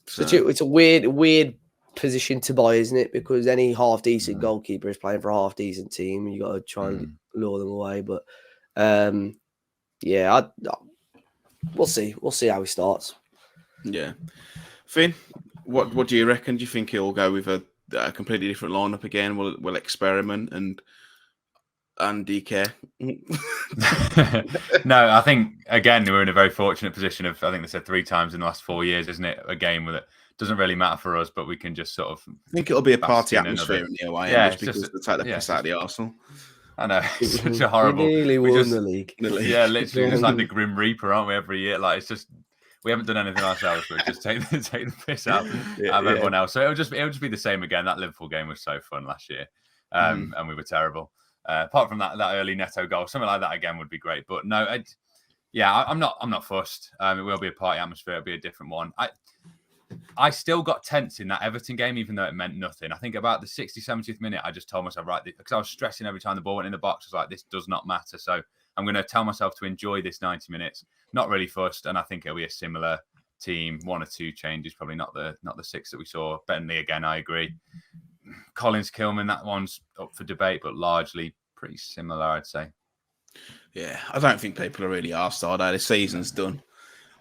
So, It's a weird position to buy, isn't it? Because any half decent goalkeeper is playing for a half decent team, and you got to try and lure them away. But yeah, we'll see. We'll see how he starts. Yeah, Finn, what do you reckon? Do you think he'll go with a completely different lineup again? We'll experiment and DK. No, I think again we're in a very fortunate position of, I think they said 3 times in the last 4 years, isn't it? A game with it doesn't really matter for us, but we can just sort of. I think it'll be a party atmosphere in the away, just because they take the piss out of the Arsenal. I know, it's such a horrible. We nearly won the league. Yeah, literally, just like the Grim Reaper, aren't we? Every year, like it's just we haven't done anything ourselves, but just take the piss out of everyone else. So it'll just be the same again. That Liverpool game was so fun last year, and we were terrible. Apart from that early Neto goal, something like that again would be great. But no, I'm not fussed. It will be a party atmosphere. It'll be a different one. I still got tense in that Everton game, even though it meant nothing. I think about the 60th, 70th minute, I just told myself, right, because I was stressing every time the ball went in the box. I was like, this does not matter. So I'm going to tell myself to enjoy this 90 minutes. Not really fussed, and I think it'll be a similar team. 1 or 2 changes, probably not the 6 that we saw. Bentley again, I agree. Collins, Kilman, that one's up for debate, but largely pretty similar, I'd say. Yeah, I don't think people are really asked, are they? The season's done.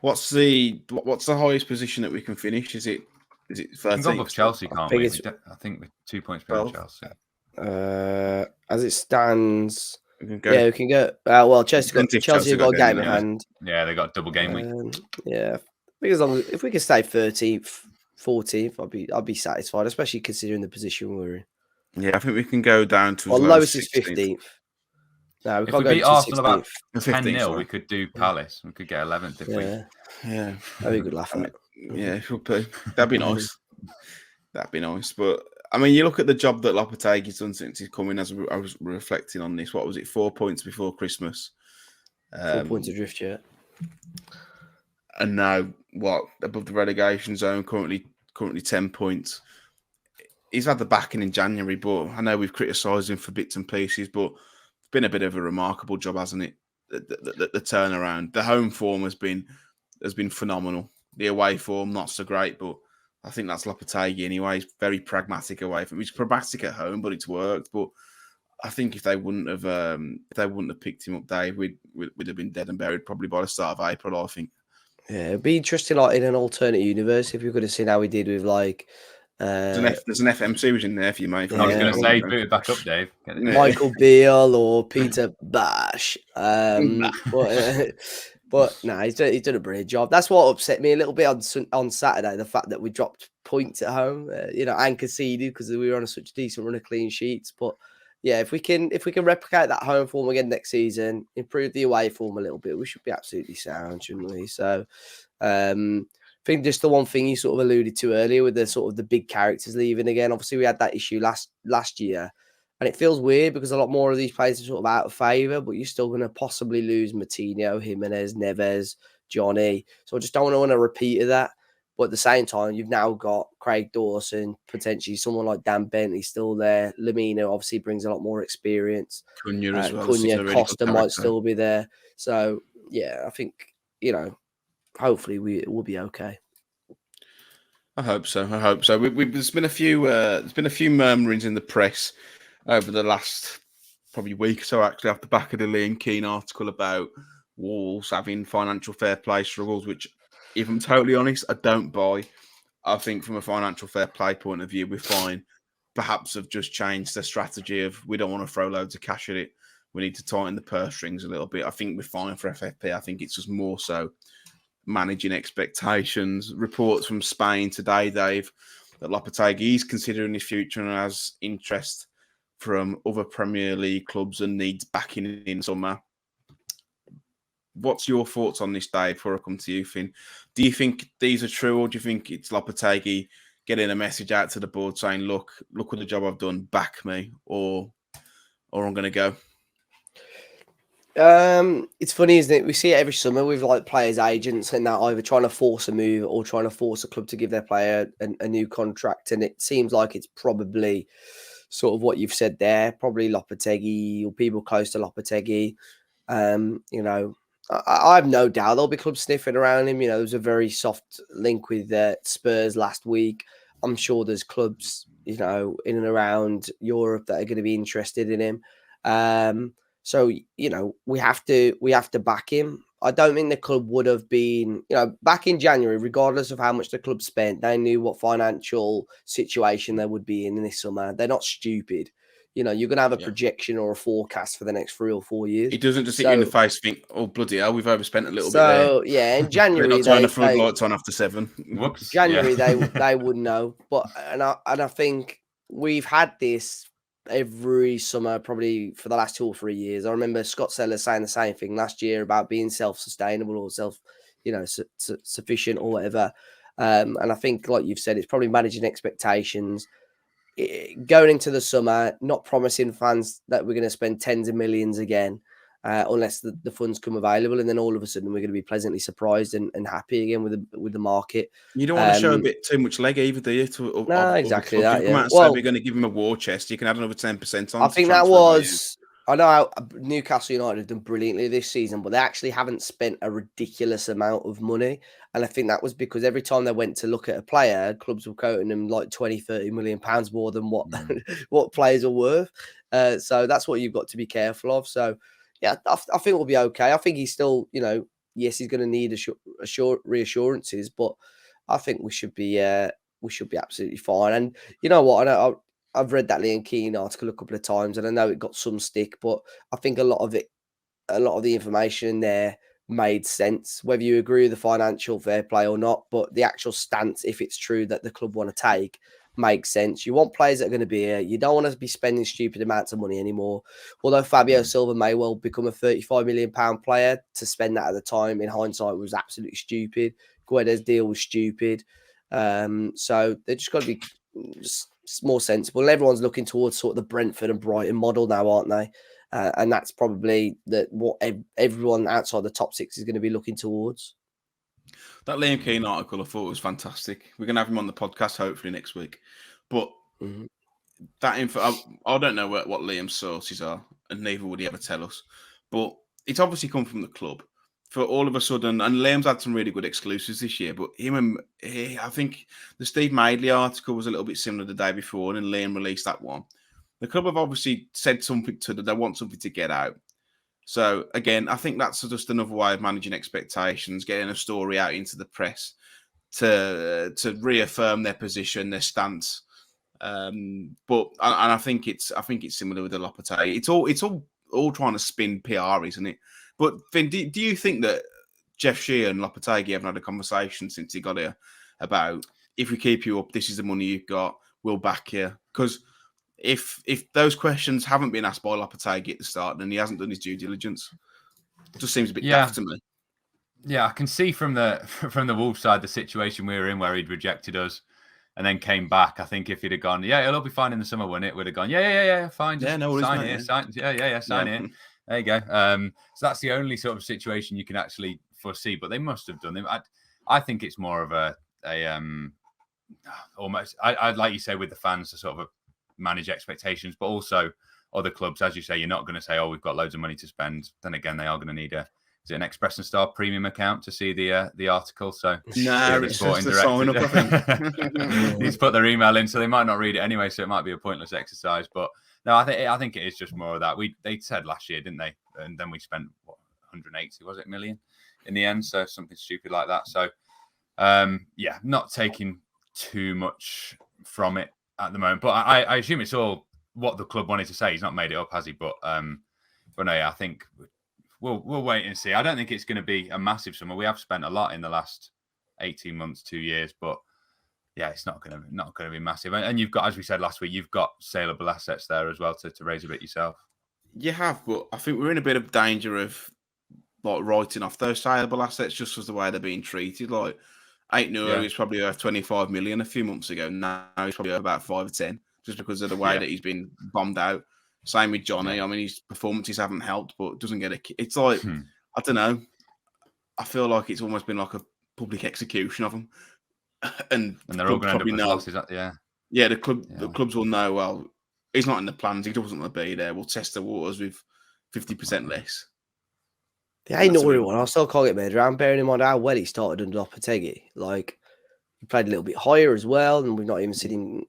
What's the highest position that we can finish? Is it 13th? We can go above Chelsea, can't we? I think with 2 points behind Chelsea. As it stands, we can go. Well, Chelsea got a game in hand. Yeah, they got double game week. Yeah, I think if we can stay 13th, 14th, I'd be satisfied, especially considering the position we're in. Yeah, I think we can go down to lowest is 15th. No, we can't go beat Arsenal 16th. About 10-0, we could do Palace. We could get 11th if we. Yeah, that'd be a good laugh at. Yeah, it would be. That'd be nice. That'd be nice. But I mean, you look at the job that Lopetegui's done since he's come in. As I was reflecting on this, what was it? 4 points before Christmas. 4 points adrift, yeah. And now, above the relegation zone? Currently 10 points. He's had the backing in January, but I know we've criticised him for bits and pieces, but it's been a bit of a remarkable job, hasn't it? The turnaround. The home form has been phenomenal. The away form, not so great, but I think that's Lopetegui anyway. He's very pragmatic away from. He's pragmatic at home, but it's worked. But I think if they wouldn't have picked him up, Dave, we'd have been dead and buried probably by the start of April, I think. Yeah, it'd be interesting, like in an alternate universe, if we could have seen how we did with like. There's an FM series in there for you, mate. I was going to say, boot it back up, Dave. Michael Beale or Peter Bash. But no, he's done a brilliant job. That's what upset me a little bit on Saturday, the fact that we dropped points at home, and conceded because we were on such a decent run of clean sheets. But yeah, if we can replicate that home form again next season, improve the away form a little bit, we should be absolutely sound, shouldn't we? So, I think just the one thing you sort of alluded to earlier with the sort of the big characters leaving again. Obviously, we had that issue last year, and it feels weird because a lot more of these players are sort of out of favour, but you're still going to possibly lose Moutinho, Jimenez, Neves, Johnny. So I just don't want to repeat of that. But at the same time, you've now got Craig Dawson, potentially someone like Dan Bentley still there. Lamina obviously brings a lot more experience. Cunha as well. Cunha, Costa might still be there. So yeah, I think hopefully we'll be okay. I hope so. There's been a few murmurings in the press over the last probably week or so, actually, off the back of the Liam Keane article about Wolves having financial fair play struggles, which, if I'm totally honest, I don't buy. I think from a financial fair play point of view, we're fine. Perhaps have just changed their strategy of we don't want to throw loads of cash at it. We need to tighten the purse strings a little bit. I think we're fine for FFP. I think it's just more so managing expectations. Reports from Spain today, Dave, that Lopetegui is considering his future and has interest from other Premier League clubs and needs backing in summer. What's your thoughts on this, Dave, before I come to you, Finn? Do you think these are true, or do you think it's Lopetegui getting a message out to the board saying, look what the job I've done, back me, or I'm going to go? It's funny, isn't it? We see it every summer with like players' agents and that either trying to force a move or trying to force a club to give their player a new contract. And it seems like it's probably sort of what you've said there, probably Lopetegui or people close to Lopetegui. I have no doubt there'll be clubs sniffing around him. There was a very soft link with Spurs last week. I'm sure there's clubs, in and around Europe that are going to be interested in him. So we have to back him. I don't think the club would have been, back in January, regardless of how much the club spent, they knew what financial situation they would be in this summer. They're not stupid. You're going to have a projection or a forecast for the next 3 or 4 years. He doesn't just hit you in the face and think, oh, bloody hell, we've overspent a little bit there. So, yeah, in January, turn the floodlights on after 7. Whoops. January, they would know. But I think we've had this every summer, probably for the last 2 or 3 years. I remember Scott Sellers saying the same thing last year about being self-sustainable or sufficient or whatever. And I think, like you've said, it's probably managing expectations. Going into the summer, not promising fans that we're going to spend tens of millions again, unless the funds come available, and then all of a sudden we're going to be pleasantly surprised and happy again with the market. You don't want to show a bit too much leg either, do you? No, exactly that. Come out and say we're going to give him a war chest. You can add another 10% on. I think that was. I know how Newcastle United have done brilliantly this season, but they actually haven't spent a ridiculous amount of money. And I think that was because every time they went to look at a player, clubs were quoting them like 20, 30 million pounds more than what players are worth. So that's what you've got to be careful of. So, yeah, I think we'll be okay. I think he's still, yes, he's going to need reassurances, but I think we should be absolutely fine. And you know what? I've read that Liam Keane article a couple of times, and I know it got some stick, but I think a lot of the information in there made sense, whether you agree with the financial fair play or not. But the actual stance, if it's true that the club want to take, makes sense. You want players that are going to be here. You don't want to be spending stupid amounts of money anymore. Although Fabio Silva may well become a £35 million player, to spend that at the time, in hindsight, was absolutely stupid. Guedes' deal was stupid. So they just got to be more sensible. Everyone's looking towards sort of the Brentford and Brighton model now, aren't they? And that's probably what everyone outside the top 6 is going to be looking towards. That Liam Keane article I thought was fantastic. We're going to have him on the podcast hopefully next week. But that info, I don't know what Liam's sources are, and neither would he ever tell us. But it's obviously come from the club. For all of a sudden, and Liam's had some really good exclusives this year, but I think the Steve Madeley article was a little bit similar the day before, and Liam released that one. The club have obviously said something to them. They want something to get out. So, again, I think that's just another way of managing expectations, getting a story out into the press to reaffirm their position, their stance. But I think it's similar with the Lopetegui. It's all trying to spin PR, isn't it? But Finn, do you think that Jeff Shear and Lopetegui haven't had a conversation since he got here about, if we keep you up, this is the money you've got, we'll back you? Because if those questions haven't been asked by Lopetegui at the start, then he hasn't done his due diligence. It just seems a bit daft to me. Yeah, I can see from the Wolves side the situation we were in, where he'd rejected us and then came back. I think if he'd have gone, it'll be fine in the summer, won't it? We'd have gone, fine, just sign here, sign here. There you go. So that's the only sort of situation you can actually foresee, but they must have done it. I think it's more of a almost, I'd like you say, with the fans to sort of manage expectations, but also other clubs, as you say, you're not going to say, oh, we've got loads of money to spend. Then again, they are going to need an Express and Star premium account to see the article. So it's just a sign up, I think. He's put their email in, so they might not read it anyway. So it might be a pointless exercise. But no, I think it is just more of that. They said last year, didn't they? And then we spent 180 million in the end, so something stupid like that. So not taking too much from it at the moment. But I assume it's all what the club wanted to say. He's not made it up, has he? But no, I think we'll wait and see. I don't think it's going to be a massive summer. We have spent a lot in the last 18 months, 2 years, but it's not going to be massive. And you've got, as we said last week, you've got saleable assets there as well to raise a bit yourself. You have, but I think we're in a bit of danger of like writing off those saleable assets just as the way they're being treated. Like Aït-Nouri was probably worth 25 million a few months ago. Now he's probably worth about 5 or 10, just because of the way that he's been bombed out. Same with Johnny. Yeah. I mean, his performances haven't helped, but doesn't get It's like, I don't know. I feel like it's almost been like a public execution of them. And they're all going to end up with losses. The clubs will know, well, he's not in the plans. He doesn't want to be there. We'll test the waters with 50% less. Yeah, ain't nobody one. I still can't get my head around. Bearing in mind how well he started under Lopetegui. Like, he played a little bit higher as well, and we've not even seen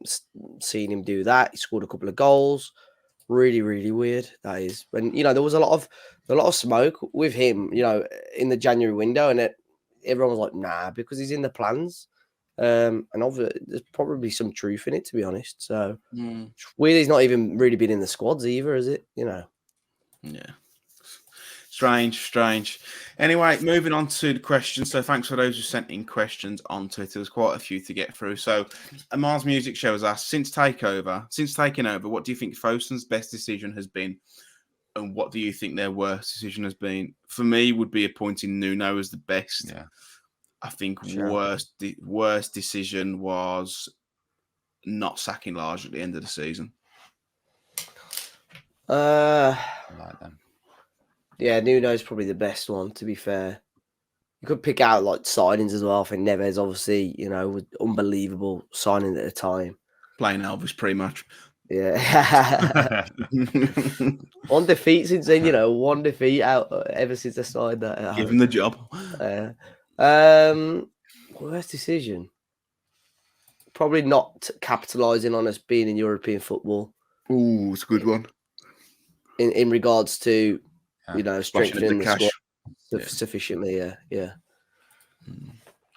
him do that. He scored a couple of goals. Really, really weird. That is. And there was a lot of smoke with him. In the January window, and everyone was like, "Nah," because he's in the plans. And obviously, there's probably some truth in it, to be honest. So weird. He's not even really been in the squads either, is it? Yeah. Strange. Anyway, moving on to the questions. So thanks for those who sent in questions on Twitter. There's quite a few to get through. So Amar's Music Show has asked, since taking over, what do you think Fosun's best decision has been? And what do you think their worst decision has been? For me, would be appointing Nuno as the best. Yeah. I think worst decision was not sacking Large at the end of the season. I like them. Yeah, Nuno's probably the best one, to be fair. You could pick out like signings as well. I think Neves, obviously, was unbelievable signing at the time. Playing Elvis pretty much. Yeah. One defeat since then, one defeat out ever since I started that. Give him the job. Worst decision? Probably not capitalising on us being in European football. Ooh, it's a good one. In regards to, strengthening the cash squad sufficiently. Yeah.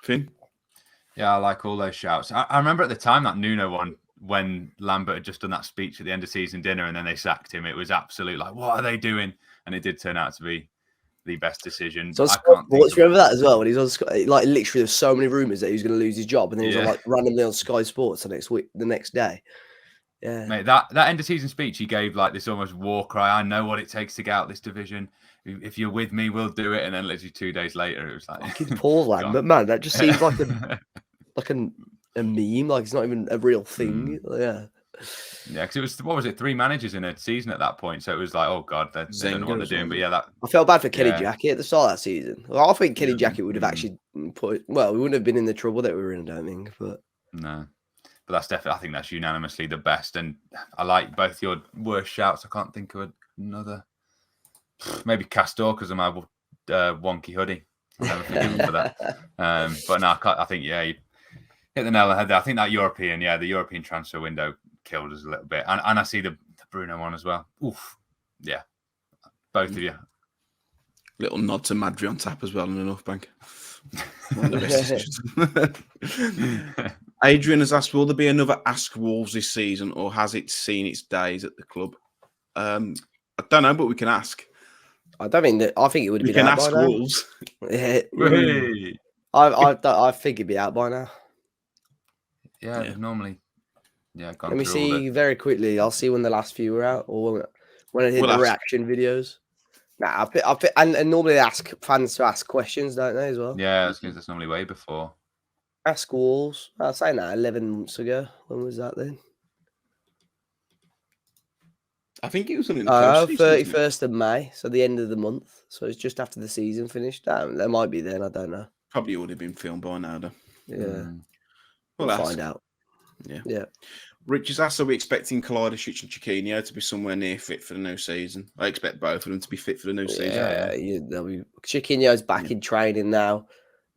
Finn? Yeah, I like all those shouts. I remember at the time that Nuno one, when Lambert had just done that speech at the end of season dinner and then they sacked him, it was absolute like, what are they doing? And it did turn out to be the best decision. So remember that as well, when he was on like literally there's so many rumours that he was going to lose his job, and then he was randomly on Sky Sports the next day. Yeah, mate, that end of season speech he gave, like this almost war cry. I know what it takes to get out this division. If you're with me, we'll do it. And then literally 2 days later, it was like fucking Paul Lambert, man. That just seems like a meme. Like it's not even a real thing. Yeah, because it was 3 managers in a season at that point. So it was like, oh god, they don't know what they're doing. But yeah, I felt bad for Kenny Jackett at the start of that season. Well, I think Kenny Jackett would have actually we wouldn't have been in the trouble that we were in. I don't think, but no. But that's definitely, I think that's unanimously the best. And I like both your worst shouts. I can't think of another. Maybe Castor because of my wonky hoodie. I'll never forgive him for that. But no, I think, you hit the nail on the head there. I think that the European transfer window killed us a little bit. And I see the Bruno one as well. Oof. Yeah. Both of you. Little nod to Madri on tap as well in the North Bank. One of the best decisions. Adrian has asked, will there be another Ask Wolves this season, or has it seen its days at the club? I don't know, but we can ask. I don't think that. I think it would have been out by now. We can ask Wolves. I think it'd be out by now. Yeah. Normally. Yeah. Let me see very quickly. I'll see when the last few were out, or when I hit the reaction videos. Nah, and normally they ask fans to ask questions, don't they, as well? Yeah, that's normally way before. Ask Wolves. I'll say that 11 months ago. When was that then? I think it was on the 31st of May, so the end of the month. So it's just after the season finished. There might be then, I don't know. Probably would have been filmed by now, though. Yeah. We'll find out. Yeah. Rich has asked, are we expecting Kalajdzic and Chiquinho to be somewhere near fit for the new season? I expect both of them to be fit for the new season. Yeah, they'll be. Chiquinho's back in training now.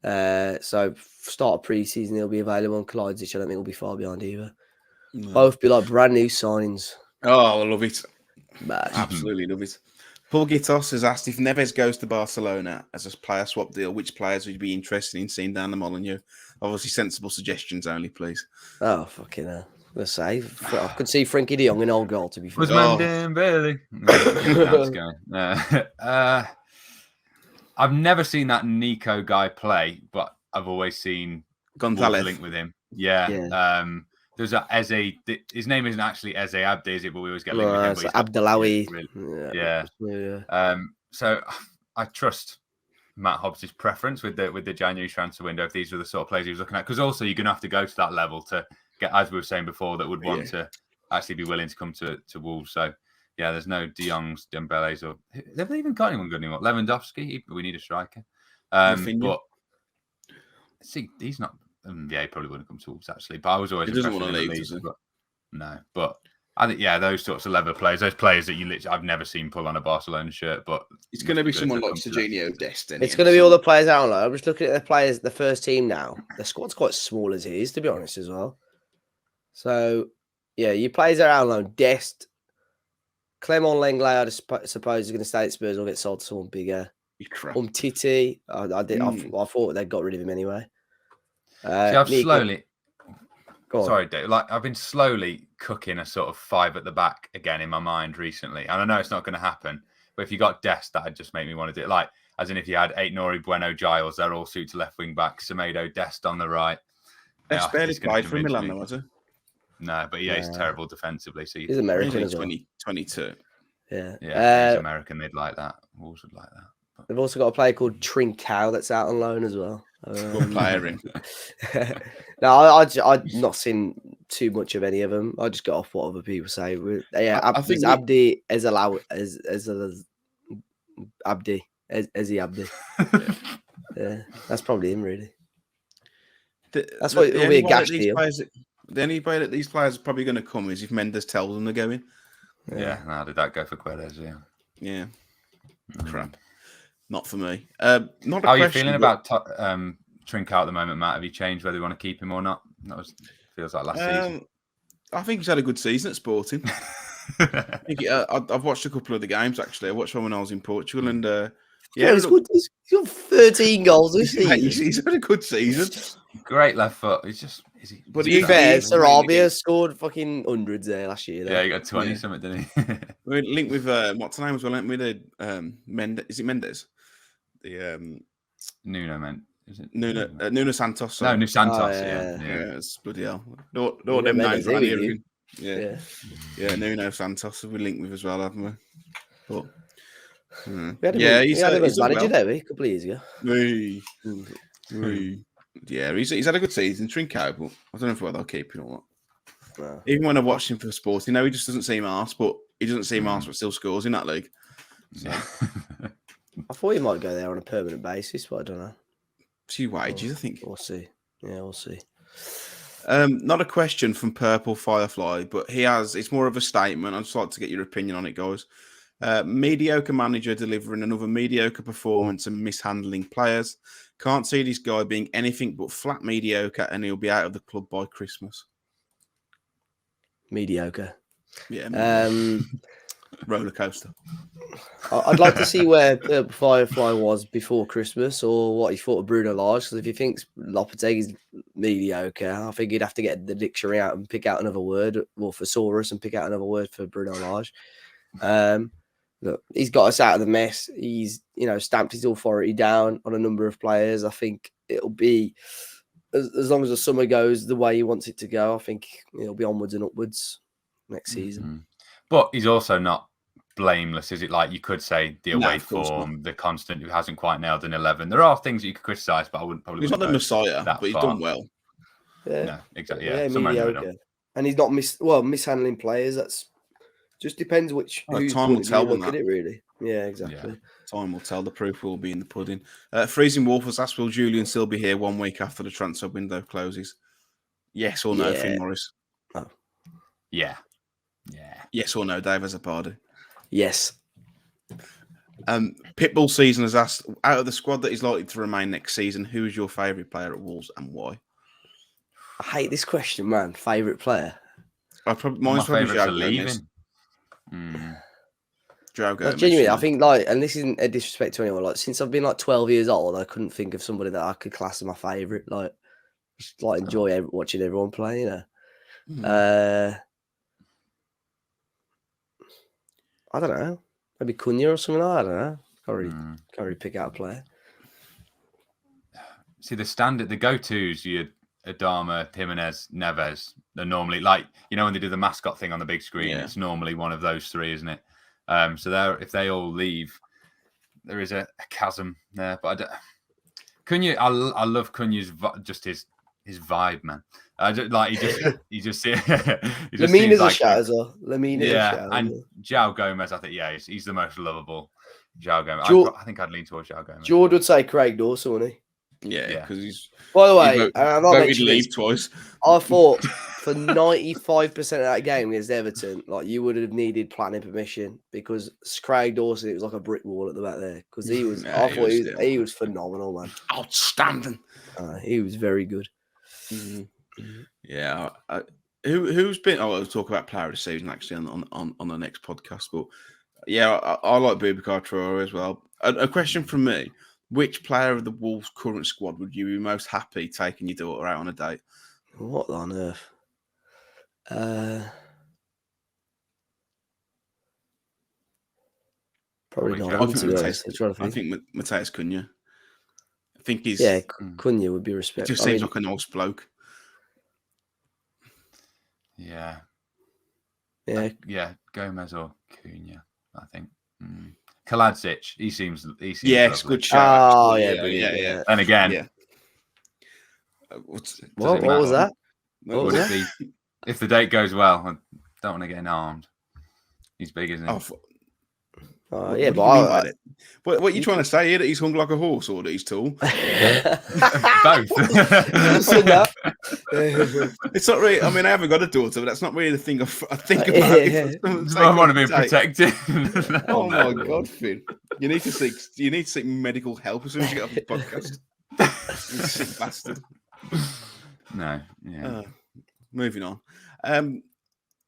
So start of pre-season, he'll be available. And Kalajdzic, I don't think he'll be far behind either. No. Both be like brand new signings. Oh, I love it. Absolutely love it. Paul Gitos has asked, if Neves goes to Barcelona as a player swap deal, which players would you be interested in seeing down the Molineux? Obviously, sensible suggestions only, please. Oh, fucking hell. Let's say I could see Frankie de Jong in old goal, to be fair. Was Dembele. That's going. I've never seen that Nico guy play, but I've always seen Gonzalez link with him. Yeah. There's a Eze. His name isn't actually Eze Abdi, is it? But we always get linked with him. Abdelawi. Yeah. So I trust Matt Hobbs' preference with the January transfer window. If these are the sort of players he was looking at, because also you're going to have to go to that level to get, as we were saying before, that would want to actually be willing to come to Wolves. So yeah, there's no De Jongs, Dembele's, or have they even got anyone good anymore? Lewandowski. We need a striker. But see, he's not. He probably wouldn't come to Wolves actually. But I was always. He doesn't want to leave, does he? No, but I think, those sorts of level players, those players that I've never seen pull on a Barcelona shirt, but it's going to be someone like Serginho Dest. It's going to be all the players out. I'm just looking at the players, the first team now. The squad's quite small as it is, to be honest, as well. So, yeah, your players are out on loan. Dest, Clement Lenglet, I suppose, is going to stay at Spurs or get sold to someone bigger. Titi, I thought they got rid of him anyway. I've slowly... Sorry, Dave. I've been slowly cooking a sort of 5 at the back again in my mind recently, and I know it's not going to happen. But if you got Dest, that'd just make me want to do it. Like, as in, if you had Aït-Nouri, Bueno, Giles, they're all suited to left wing back. Semedo, Dest on the right. Dest barely played for Milan, though, was he? No, but he's terrible defensively. So he's American as well. 2022. Yeah, he's American. They'd like that. Wolves would like that. But... They've also got a player called Trincao that's out on loan as well. Good player in. No, I've not seen too much of any of them. I just got off what other people say. I think Abdi Abdi. Yeah, that's probably him, really. That's why it'll be a gash deal. The only way that these players are probably going to come is if Mendes tells them they're going. Yeah, did that go for Quedes? Yeah. Crap. Not for me. How are you feeling about Trincao at the moment, Matt? Have you changed whether you want to keep him or not? Feels like last season. I think he's had a good season at Sporting. I've watched a couple of the games, actually. I watched one when I was in Portugal, and he's got 13 goals this season. He's had a good season. Great left foot. But to be fair, Sarabia scored fucking hundreds there last year. Though. Yeah, he got 20 something, didn't he? We're linked with what's the name as well? With Mendes. Is it Mendes? The Nuno meant. Is it Nuno Santos? No, Nuno Santos. Yeah, it's bloody hell. No, them names around here again. Yeah, Nuno Santos we linked with as well, haven't we? But, he's had him as manager there a couple of years ago. Yeah, he's had a good season, Trincao, but I don't know whether they'll keep him or not. No. Even when I watched him for sports, he just doesn't seem arse, but he doesn't seem arse, but still scores in that league. So. I thought he might go there on a permanent basis, but I don't know. Few wages, I think. We'll see. Yeah, we'll see. Not a question from Purple Firefly, but it's more of a statement. I'd just like to get your opinion on it, guys. Mediocre manager delivering another mediocre performance and mishandling players. Can't see this guy being anything but flat mediocre, and he'll be out of the club by Christmas. Mediocre. Yeah. Roller coaster. I'd like to see where Firefly was before Christmas, or what he thought of Bruno Lage. Because if he thinks Lopetegui's mediocre, I think he'd have to get the dictionary out and pick out another word, or thesaurus, and pick out another word for Bruno Lage. Look, he's got us out of the mess. He's, stamped his authority down on a number of players. I think it'll be, as long as the summer goes the way he wants it to go, I think it'll be onwards and upwards next season. Mm-hmm. But he's also not blameless, is it? Like you could say the away form, the constant who hasn't quite nailed an 11. There are things that you could criticise, but I wouldn't probably. He's not the Messiah, but he's done well. Yeah, no, exactly. Yeah, mediocre. And he's not mishandling players. That's just depends which. Time will tell on that. It really. Yeah, exactly. Yeah. Time will tell. The proof will be in the pudding. Freezing Wolf has asked, will Julian still be here 1 week after the transfer window closes? Yes or no, Finn Morris? Oh. Yeah. Yes or no, Dave Azzopardi? Yes. Pitbull Season has asked, out of the squad that is likely to remain next season, who is your favourite player at Wolves and why? I hate this question, man. Favourite player? Mine's probably João Gomez. João Gomez. Genuinely, I think, and this isn't a disrespect to anyone, since I've been 12 years old, I couldn't think of somebody that I could class as my favourite. Just enjoy watching everyone play, I don't know. Maybe Cunha or something like that. I don't know. Can't really pick out a player. See, the go-tos, you Adama, Jimenez, Neves, they're normally when they do the mascot thing on the big screen, it's normally one of those three, isn't it? So if they all leave, there is a chasm there. But Cunha, I love Cunha's just his vibe, man. He just Lemina's a shot as well. And João Gomez, I think, he's the most lovable. João Gomez. I think I'd lean towards João Gomez. George would say Craig Dawson, wouldn't he? Yeah, because he's. By the way, I'm not voted leave twice. I thought for 95% of that game against Everton, like you would have needed planning permission because Craig Dawson, it was like a brick wall at the back there because he was. I thought he was phenomenal, man. Outstanding. He was very good. Mm-hmm. Yeah. Who's been? Oh, we'll talk about player of the season actually on the next podcast. But yeah, I like Boubacar Traore as well. A question from me: which player of the Wolves' current squad would you be most happy taking your daughter out on a date? What on earth? Probably not. I think Matheus Cunha. I think he's Cunha would be respected. He just seems like a nice bloke. Yeah. Yeah. Gomez or Cunha, I think. Kaladzic, he seems yes, lovely. good shout. Oh, yeah. And again, what was that? What would it be? If the date goes well, I don't want to get armed. He's big, isn't he? What are you trying to say here? That he's hung like a horse or that he's tall? Both. It's not really. I mean, I haven't got a daughter, but that's not really the thing I think about. I want to be protected. Oh my God, Finn! You need to seek medical help as soon as you get off the podcast. You sick bastard. No. Yeah. Moving on.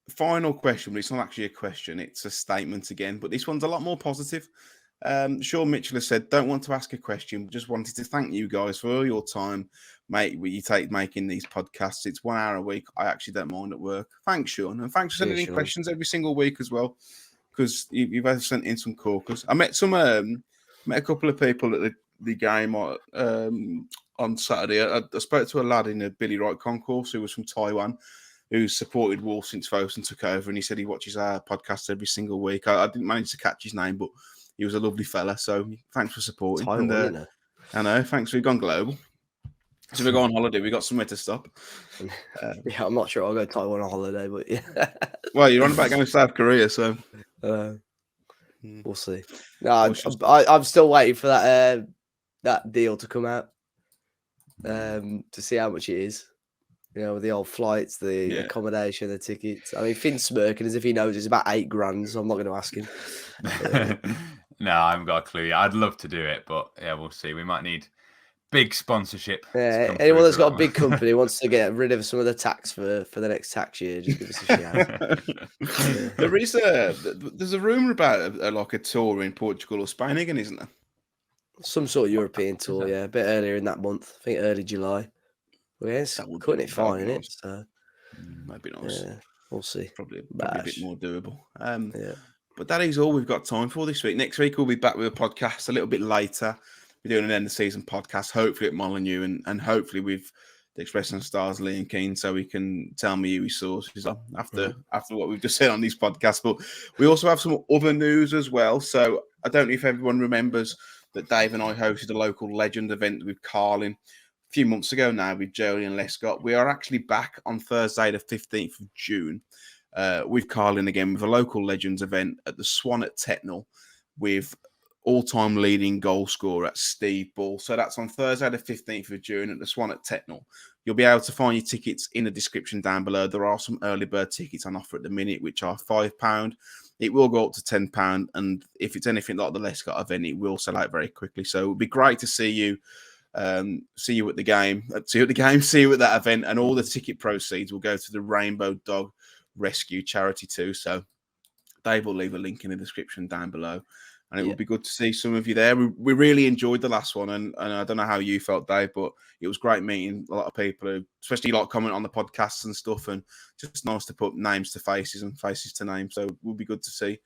Final question, but it's not actually a question. It's a statement again, but this one's a lot more positive. Sean Mitchell has said, don't want to ask a question, but just wanted to thank you guys for all your time, mate, you take making these podcasts. It's 1 hour a week. I actually don't mind at work. Thanks, Sean. And thanks for sending in questions every single week as well, because you've both sent in some corkers. I met a couple of people at the game on Saturday. I spoke to a lad in a Billy Wright concourse who was from Taiwan, who's supported Wolves since Fosun took over, and he said he watches our podcast every single week. I didn't manage to catch his name, but he was a lovely fella. So thanks for supporting. Taiwan, I know. Thanks. We've gone global. So we go on holiday. We got somewhere to stop. I'm not sure I'll go to Taiwan on holiday, but yeah. Well, you're on about going to South Korea, so we'll see. No, I'm still waiting for that deal to come out to see how much it is. You know, with the old flights, the accommodation, the tickets. I mean, Finn's smirking as if he knows it's about $8,000, so I'm not going to ask him. No, I haven't got a clue yet. I'd love to do it, but yeah, we'll see. We might need big sponsorship. Yeah, anyone that's got a big company wants to get rid of some of the tax for the next tax year, just give us a shout. There's a rumour about like a tour in Portugal or Spain again, isn't there? Some sort of European tour, yeah, a bit earlier in that month. I think early July. Well, yes, cutting it fine, isn't it? So, might be nice. Yeah, we'll see. Probably a bit more doable. But that is all we've got time for this week. Next week we'll be back with a podcast a little bit later. We're doing an end of season podcast, hopefully at Molineux, and hopefully with the Express Stars Liam Keane, so he can tell me who he sources on after what we've just said on these podcasts. But we also have some other news as well. So I don't know if everyone remembers that Dave and I hosted a local legend event with Carlin a few months ago now with Joey and Lescott. We are actually back on Thursday, the 15th of June, with Carlin again, with a local legends event at the Swan at Tetnall with all-time leading goal scorer Steve Ball. So that's on Thursday, the 15th of June at the Swan at Tetnall. You'll be able to find your tickets in the description down below. There are some early bird tickets on offer at the minute, which are £5. It will go up to £10. And if it's anything like the Lescott event, it will sell out very quickly. So it would be great to see you. See you at the game, see you at that event, and all the ticket proceeds will go to the Rainbow Dog Rescue charity too. So Dave will leave a link in the description down below, and it would be good to see some of you there. We really enjoyed the last one, and I don't know how you felt, Dave, but it was great meeting a lot of people who, especially like comment on the podcasts and stuff, and just nice to put names to faces and faces to names. So it would be good to see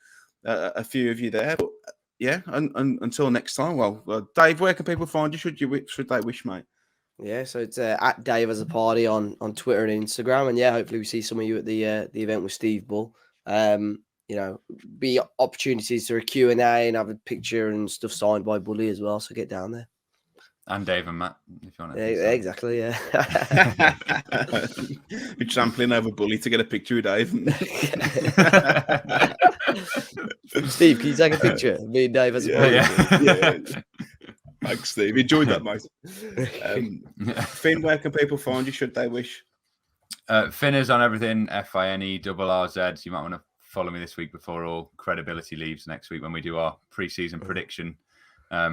a few of you there. But yeah, and until next time. Well, Dave, where can people find you? Should they wish, mate? Yeah, so it's at Dave as a party on Twitter and Instagram, and yeah, hopefully we see some of you at the event with Steve Bull. You know, be opportunities for a Q&A and have a picture and stuff signed by Bully as well. So get down there. And Dave and Matt, if you want to. Yeah, exactly. Yeah. You're trampling over Bully to get a picture of Dave. Steve, can you take a picture of me and Dave as a party? Yeah. Thanks, Steve. Enjoyed that, mate. Finn, where can people find you? Should they wish? Finners on everything, FINE RRZ. You might want to follow me this week before all credibility leaves next week when we do our pre-season prediction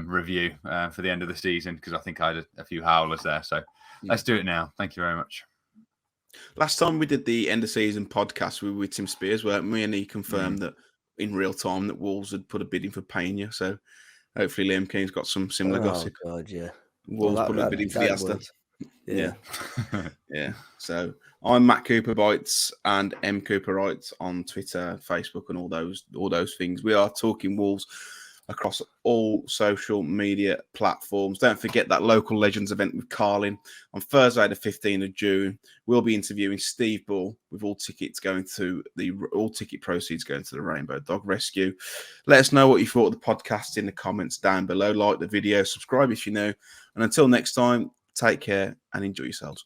review for the end of the season, because I think I had a few howlers there. So let's do it now. Thank you very much. Last time we did the end of season podcast, we were with Tim Spears, weren't we? And he confirmed that in real time that Wolves had put a bid in for Pena. So hopefully Liam Keene's got some similar gossip. Oh God, yeah. Wolves put a bid in for the Aston. Yeah. Yeah. So I'm Matt Cooper Bites and M Cooper Writes on Twitter, Facebook, and all those things. We are talking Wolves across all social media platforms. Don't forget that local legends event with Carlin on Thursday, the 15th of June. We'll be interviewing Steve Bull with all ticket proceeds going to the Rainbow Dog Rescue. Let us know what you thought of the podcast in the comments down below. Like the video, subscribe if you know. And until next time, take care and enjoy yourselves.